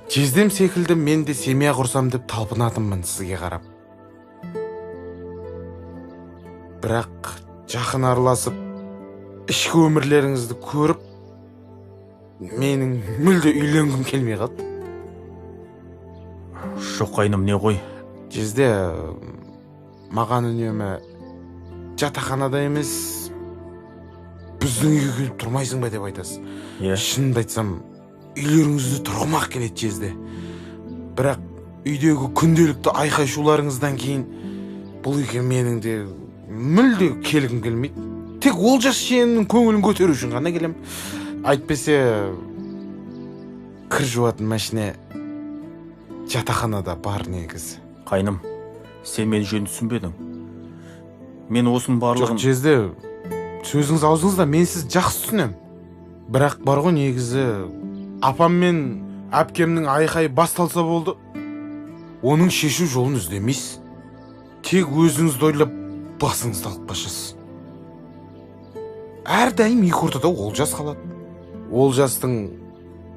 Жездем секілді мен де семья құрсам деп талпынатынмын сізге қарап. Бірақ жақын араласып, ішкі өмірлеріңізді көріп, менің мүлде үйленгім келмей қалды. Жоқ қайным, не ғой? Жезде, маған үнемі жатақханада емес, біздің үйге келіп тұрмайсың ба деп айтасыз. Шынымды айтсам, үйлеріңізді тұрғымақ келеді жезде. Бірақ үйдегі күнделікті айқай-шуларыңыздан кейін бұл үйге менің де мүлде келгім келмейді. Тек Олжас жиеннің көңілін көтеру үшін ғана келем. Айтпесе кір жуатын машина жатақханада бар негізі. Қайным, сен мені жөн түсінбедің. Мен осының барлығын... Жоқ, жезде, сөзіңіз аузыңызда мен сіз жақсы түсінем. Бірақ бар ғой негізі, апам мен әпкемнің айқайы басталса болды, оның шешу жолын іздемейсіз. Тек өзіңізді ойлап басыңызды алып қашасыз. Әрдайым екі ортада Олжас қалады. Олжастың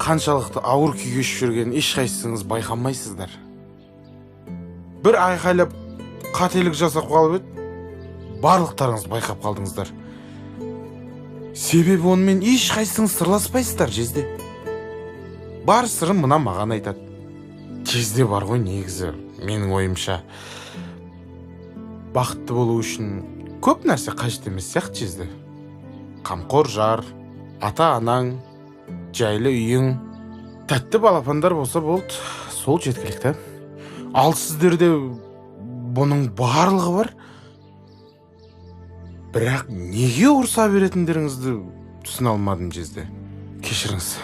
қаншалықты ауыр күй кешіп жүргенін ешқайсыңыз байқамайсыздар. Бір айқайлап қателік жасап қалып еді, барлықтарыңыз байқап қалдыңыздар. Себебі онымен ешқайсыңыз сырласпайсыздар жезде. Бар сырын мына маған айтады. Жезде бар ғой негізі, менің ойымша. Бақытты болу үшін көп нәрсе қажет емес сияқты жезде. Қамқор жар, ата-анаң, жайлы үйің, тәтті балапандар болса болды, сол жеткілікті. Ал сіздерде бұның барлығы бар. Бірақ неге ұрса беретіндеріңізді түсіне алмадым жезде. Кешіріңіз.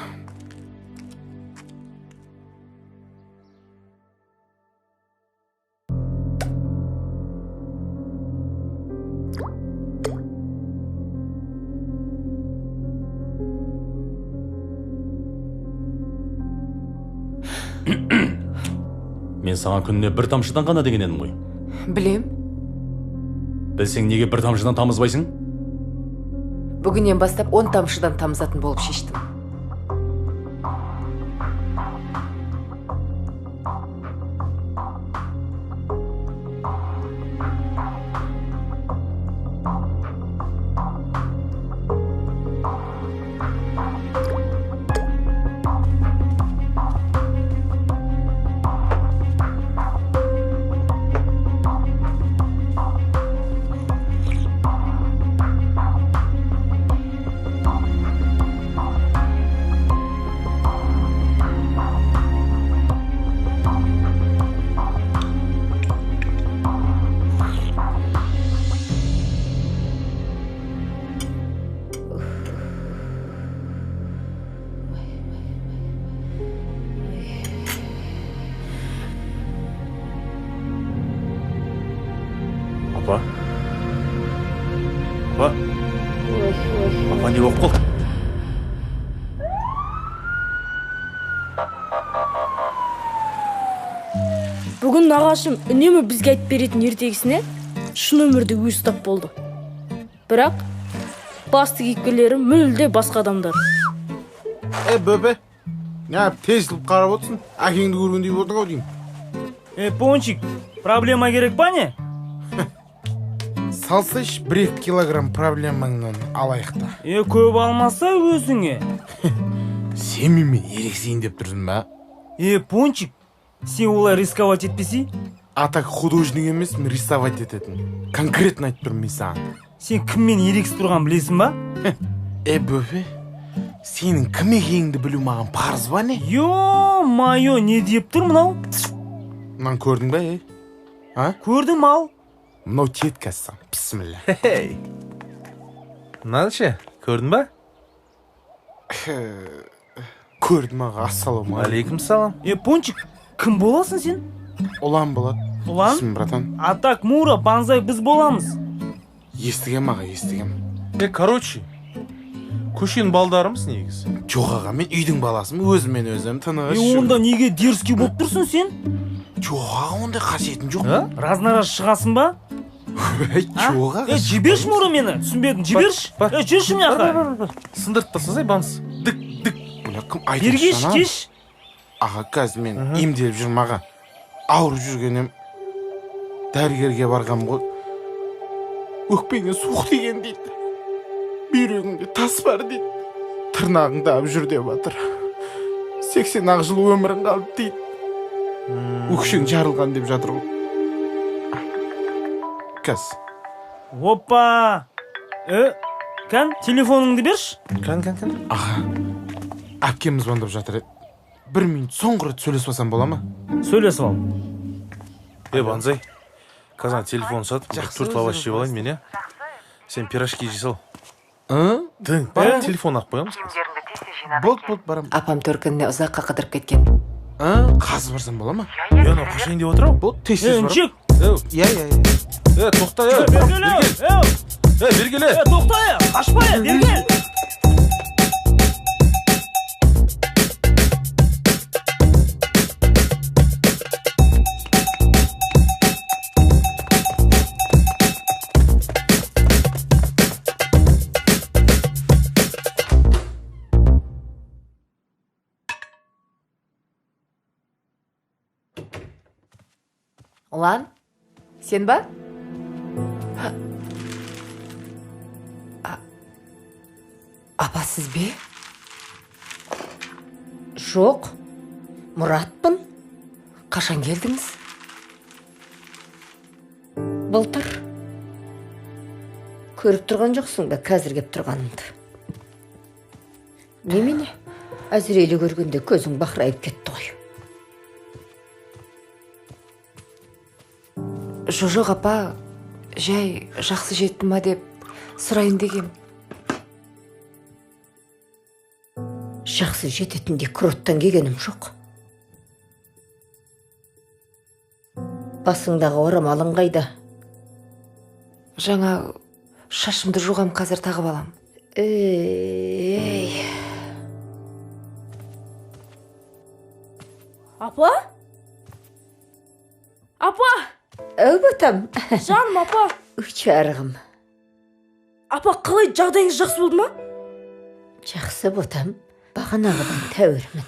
Мен саған күніне бір тамшыдан ғана деген едім ғой. Білем. Білсең неге бір тамшыдан тамызбайсың? Бүгіннен бастап 10 тамшыдан тамызатын болып шештім. Апа? Апа? Апа не болып қалды? Бүгін нағашым үнемі бізге айтып беретін ертегісіне шын өмірде өз тап болды. Бірақ басты кейіпкерлері мүлде басқа адамдар. Бөбе, не тесіліп қарап отырсың? Әкеңді көргендей болдың ау деймін. Пончик, проблема керек па не? Салсайш 1-2 килограмм проблемаңнан алайықта. Көп алмаса өзіңе. Сен мен ерексейін деп тұрсың ба? Пончик, сен олай рисковать етпесей? А так художник емес, мен рисовать ететін. Конкретно айтып тұрмын саған. Сен кіммен ерексіз тұрған білесің ба? Бөбе, сенің кім екеніңді білу маған парыз ба не? Майо, не деп тұр мынау? Мынаны көрдің ба, Көрдім ал. Мынау теткасың, бісміллә. Мынаны ше, көрдің ба? Көрдім аға, ассалаумағалейкум. Салам. Пончик, кім боласың сен? Ұлан болады. Ұлан? Ісім, братан. Атак, Мура, Банзай, біз боламыз. Естігем аға, естігем. Короче, көшенің балдарымыз негізі. Жоқ аға, мен үйдің баласымын, өзімен өзім тыныш. Онда неге дерзкий болып тұрсың сен? Жоқ аға, ондай қасиетім жоқ. Разнараз шығасың ба? Жоқ аға. Жіберші Мура мені, түсінбедің, жіберші. Жүрші мен аға. Сындырып тастасай, Банс. Дік. Кім айтып Бергеш, кеш. Аға, қазір мен емделіп жүрмін аға. Ауырып жүргенім дәрігерге барғам ғой. Өкпеңе суық тиген дейді. Бүйрегіңде тас бар дейді. Тырнағыңды ап жүр деп жатыр. 80 жыл өмірің қалды дейді. Өкшең жарылған деп жатыр ғой. Кәз. Опа! Кән, телефоныңды берші. Кән. Аға, әпкем звондап жатыр еді. 1 минут соңғы рет сөйлесіп алсам бола ма? Сөйлесіп ал. Банзай, қазан телефон сатып, 4 лаваш жеп алайын мен, Сен пирожки жей сал. Бар телефон ақ қоямыз. Болды, барам. Апам төркініне ұзаққа қыдырып кеткен. Қазір барсам бола ма? Ена қошайын деп отыр ау. Болды, тез барам. Чек. Иә. Тоқта, Бергеле. Бергеле. Тоқта, қашпа, бергел. Ұлан, сен ба? Апа, сіз бе? Жоқ, Мұратпын. Қашан келдіңіз? Былтыр. Көріп тұрған жоқсың ба, қазір кеп тұрғанымды. Немене? Әзірелі көргенде көзің бақырайып кетті ғой. Жоқ, апа, жай жақсы жетті ма деп сұрайын дегем. Жақсы жететінде күроттан кегенім жоқ. Басыңдағы орамалың қайда? Жаңа шашымды жуғам, қазір тағып алам. Апа? Апа! Ботам. Жаным, апа. Үчарығым. Апа, қалай, жағдайыңыз жақсы болды ма? Жақсы, ботам. Бағанағыдан тәуірмін.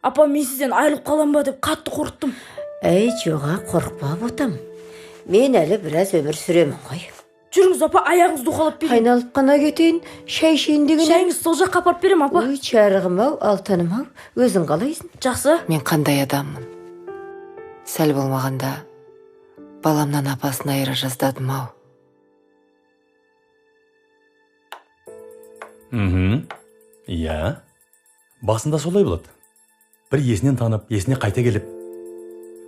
Апа, мен сізден айырылып қалам ба деп қатты қорықтым. Жоға, қорықпа, ботам. Мен әлі біраз өмір сүремін ғой. Жүріңіз, апа, аяғыңызды уқалап берейін. Айналып қана кетейін, шай ішейін деген. Шайыңыз сол жаққа апарып берем, апа. Үчарығым-ау, алтыным-ау, өзің қалайсың? Жақсы. Мен қандай адаммын? Сәл болмағанда баламнан апасын айыра жаздадым ау. Иә. Басында солай болады. Бір есінен танып, есіне қайта келіп,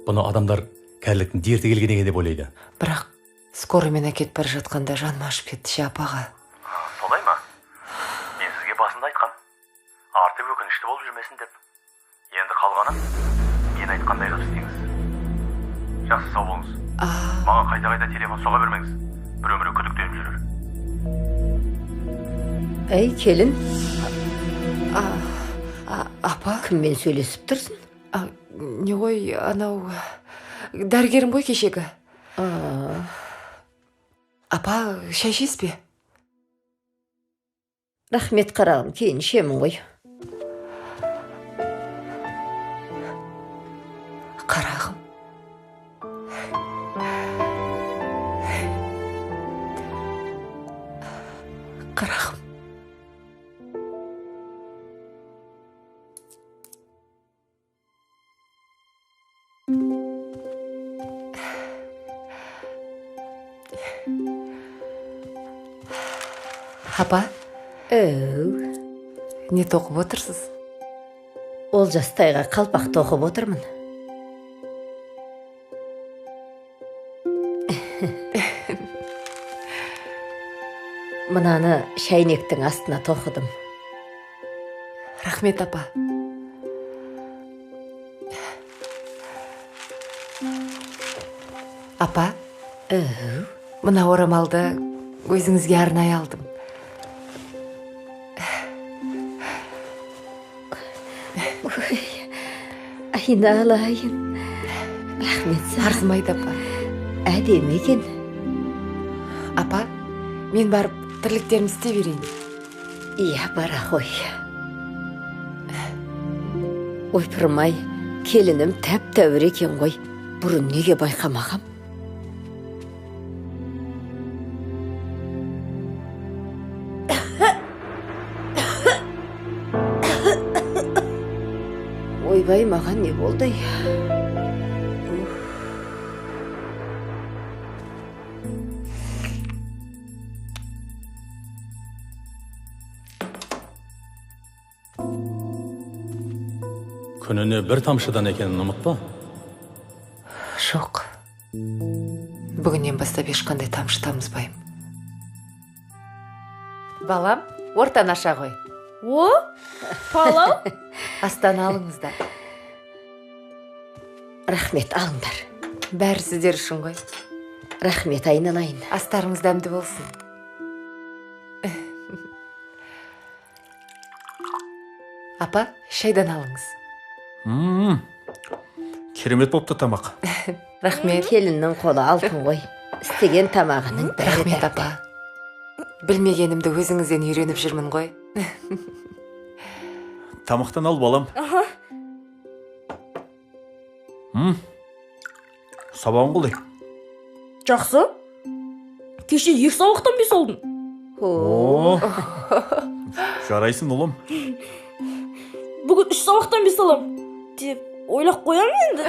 бұны адамдар кәріліктің дерті келген деп ойлайды. Бірақ скорыймен әкетіп бара жатқанда жаным ашып кетті ше апаға. Солай ма? Мен сізге басында айтқам. Арты өкінішті болып жүрмесін деп. Енді қалғаны мен айтқандай қылып істеңіз. Жақсы, сау болыңыз. Маған қайта-қайта телефон соға бермеңіз. Бір-өмірі күдіктеніп жүрер. Келін. Апа? Кіммен сөйлесіп тұрсың? Не ғой, анау дәрігерім ғой кешегі. Апа, шай ішесіз бе? Рахмет, қарағым, кейін ішемін ғой. Қарағым. Қарағым. Апа? Не тоқып отырсыз? Ол жастайға қалпақ тоқып отырмын. Мынаны шайнектің астына тоқыдым. Рахмет, апа. Апа? Мына орамалды өзіңізге арнай алдым. Айналайын. Рахмет саған. Арзымайды, апа. Әдемі екен. Апа, мен барып тірліктерімді істей берейін. Иә, бара ғой. Ойпырмай, келінім тәп-тәуір екен ғой. Бұрын неге байқамағам? Ойбай, маған не болды? Күніне бір тамшыдан екенін ұмытпа. Жоқ. Бүгіннен бастап ешқандай тамшы тамызбайым. Балам, ортан аша ғой. О, палау? Астан алыңыздар. Рахмет, алыңдар. Бәрі сіздер үшін ғой. Рахмет, айналайын. Астарыңыз дәмді болсын. Апа, шайдан алыңыз. Керемет болыпты тамақ. Рахмет. Келіннің қолы алтын ғой. Істеген тамағының бәрі Рахмет, тәтті. апа. Білмегенімді өзіңізден үйреніп жүрмін ғой. Тамақтан ал, балам. Сабағың қалай? Жақсы. Кеше 2 сабақтан 5 алдым. О, жарайсың, ұлым. Бүгін 3 сабақтан 5 алам деп ойлап қоямын енді.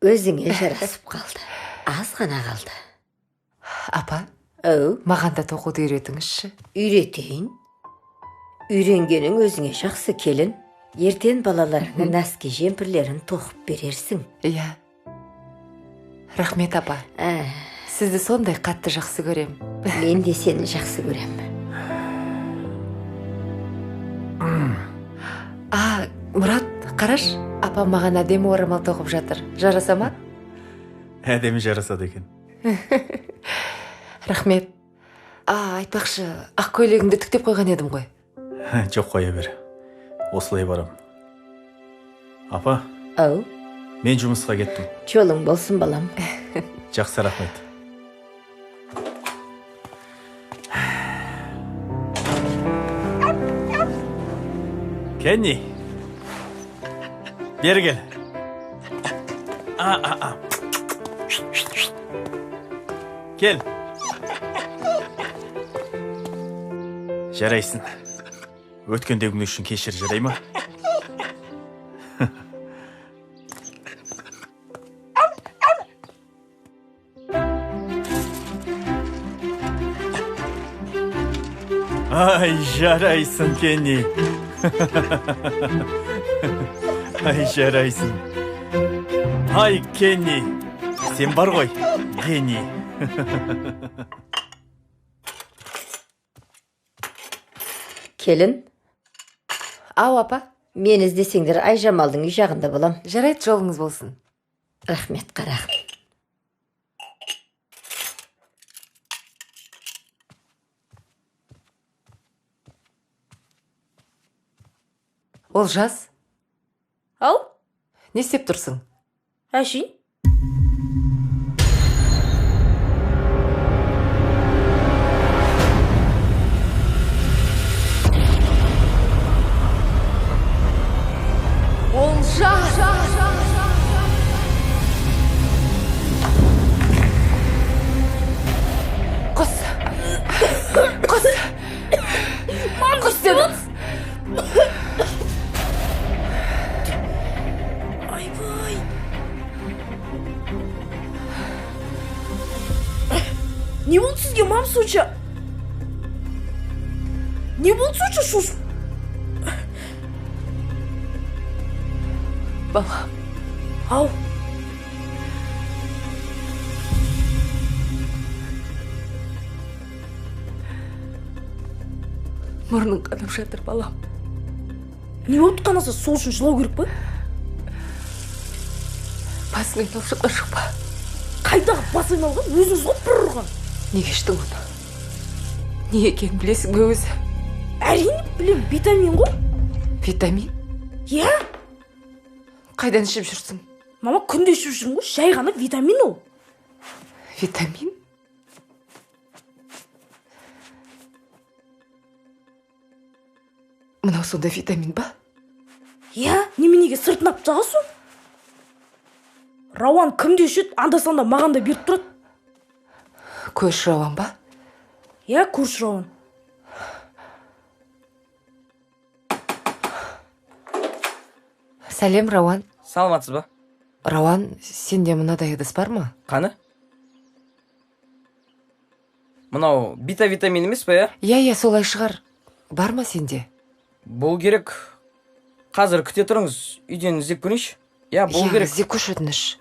Өзіңе жарасып қалды. Аз ғана қалды. Апа, Ау, маған да тоқуды үйретіңізші. үйретейін. Үйренгенің өзіңе жақсы келін. Ертен балаларыңа нәски жемпірлерін тоқып берерсің. Иә. Рахмет, апа. Сізді сондай қатты жақсы көрем. Мен де сені жақсы көрем. Мұрат, қараш, апам маған әдемі орамал тоқып жатыр. Жараса ма? Әдемі жарасады екен. Рахмет. Айтпақшы, ақ көйлегіңді түктеп қойған едім ғой. Жоқ, қоя бер. Осылай барам. Апа, Ау, мен жұмысқа кеттім. жолың болсын балам. Жақсы, рахмет. Кенни, бері кел. Кел. Жарайсың. Өткендегің үшін кешір, жарай ма? Ай, жарайсың, Кенни. Ай, жарайсың. Ай, Кенни. Сен бар ғой, гений. Келін, Ау, апа. мен іздесеңдер Айжамалдың үй жағында болам. Жарайды, жолыңыз болсын. Рахмет, қарағым. Ол жас. Ау, Не істеп тұрсың? әшейін. Ол жас. Құс. Құс. Құс дедім. Айбай. Не болды сізге, мам Соча? Не болды Соча, шуш? Балам. Ау. Мұрның қанып жатыр, балам. Не болды қанаса, сол үшін жылау керек па? Басың айналып жатқан жоқ па? Қайдағы бас айналған? Өзіңіз ғой бір ұрған. Неге іштің оны? Не екенін білесің бе өзі? Әрине білем, витамин ғой. Витамин? Иә? Қайдан ішіп жүрсің? Мама күнде ішіп жүрмін ғой, жай ғана витамин ол. Витамин? Мынау сонда витамин ба? Иә, неменеге сыртынап жағасың? Рауан кімде ішеді, анда-санда маған да беріп тұрады. Көрші Рауан ба? Иә, көрші Рауан. Сәлем, Рауан. Саламатсыз ба? Рауан, сенде мынадай ыдыс бар ма? Қаны? Мынау витамин емес па, иә? Иә, солай шығар. Бар ма сенде? Бұл керек. Қазір күте тұрыңыз, үйден іздеп көрейінші. Иә, бұл керек. Іздеп көрші өтініш.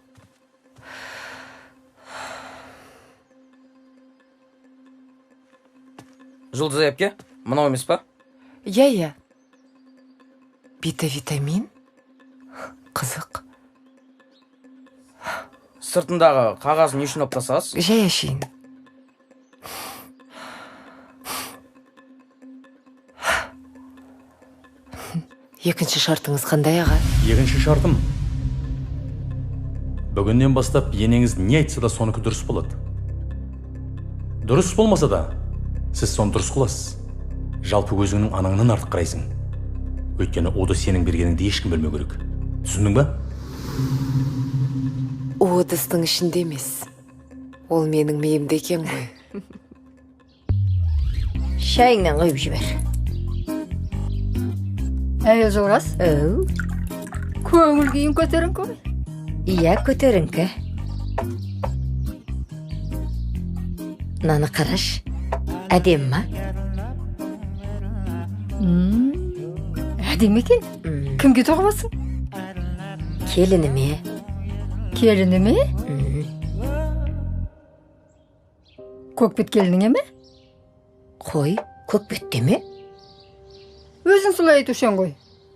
Жұлдыз әпке, мынау емес па? Иә. Витамин? Қызық. Сыртындағы қағазын не үшін алып тастағансыз? Жай әшейін. Екінші шартыңыз қандай, аға? Екінші шартым. Бүгіннен бастап енеңіз не айтса да соныкі дұрыс болады. Дұрыс болмаса да, сіз соны дұрыс қыласыз. Жалпы өзіңнің анаңнан артық қарайсың. Өйткені оды сенің бергеніңді ешкім білмеу керек. Түсіндің ба? О ыдыстың ішінде емес. Ол менің миымда екен ғой. Шайыңнан қойып жібер. Әй, Жолрас. Көңіл күйің көтеріңкі ғой? Иә, көтеріңкі. Мынаны қараш. Әдем ма? Әдем екен? Кімге тоғыбасың? Келініме. Келініме? Көкбет келініңе ме? Қой, көкбетте ме? Өзің солай айтушан ғой.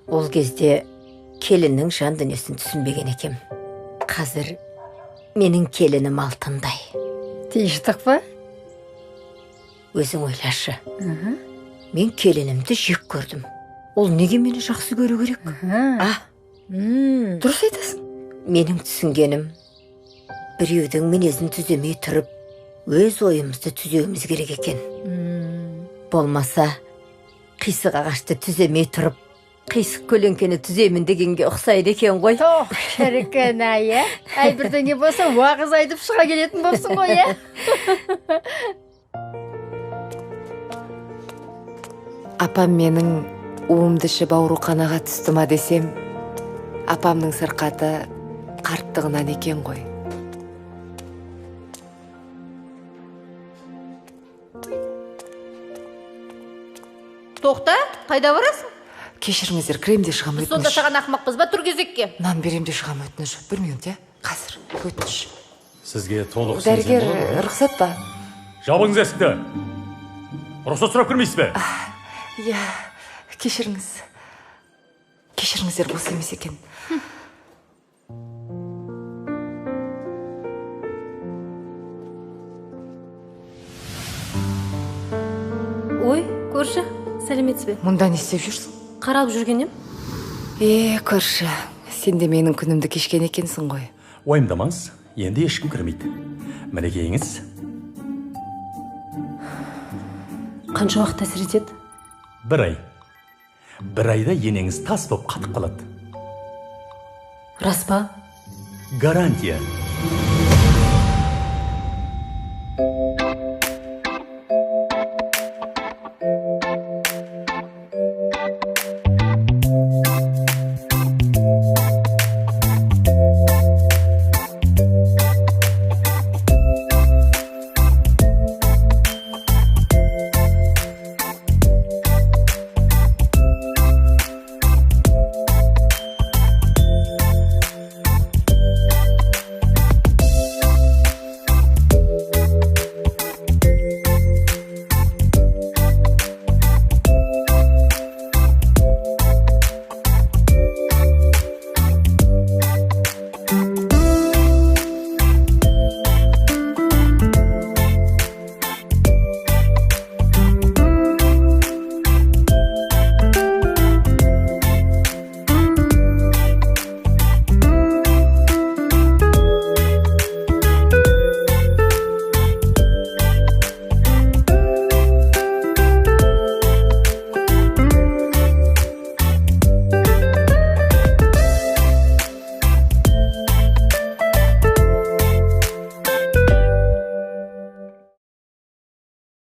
Ол кезде келіннің жан дүниесін түсінбеген екем. Қазір менің келінім алтындай. Тиіштік па? Өзің ойлашы. Мен келінімді жек көрдім. Ол неге мені жақсы көру керек? Дұрыс айтасың. Менің түсінгенім, біреудің мінезін түземей тұрып, өз ойымызды түзеуіміз керек екен. Болмаса, қисық ағашты түземей тұрып, қисық көлеңкені түземін дегенге ұқсайды екен ғой. Тоқ, шірікін әй, әй бірдеңе болса, уағыз айтып шыға келетін болсын ғой, ә? Апам менің уымды ішіп ауруханаға түсті ма десем, апамның сырқаты қарттығынан екен ғой. Тоқта, қайда барасың? Кешіріңіздер, кіремде шығам өтініш. Сонда саған ақмақпыз ба, тұр кезекке? Нан беремде шығам өтініш. 1 минут, иә? Қазір, өтініш. Сізге толық Дәрігер, рұқсат па? Жабыңыз есікті. Рұқсат сұрап кірмейсіз бе? Иә, кешіріңіз. Кешіріңіздер, бос емес екен. Ой, көрші, сәлеметсіз бе? Мұнда не істеп жүрсің? Қаралып жүргенем. Көрші, сен де менің күнімді кешкен екенсің ғой. Уайымдамаңыз, енді ешкім кірмейді. Мінекейіңіз. Қанша уақыт әсер етеді? 1 ай. 1 айда енеңіз тас болып қатып қалады. Рас па? Гарантия.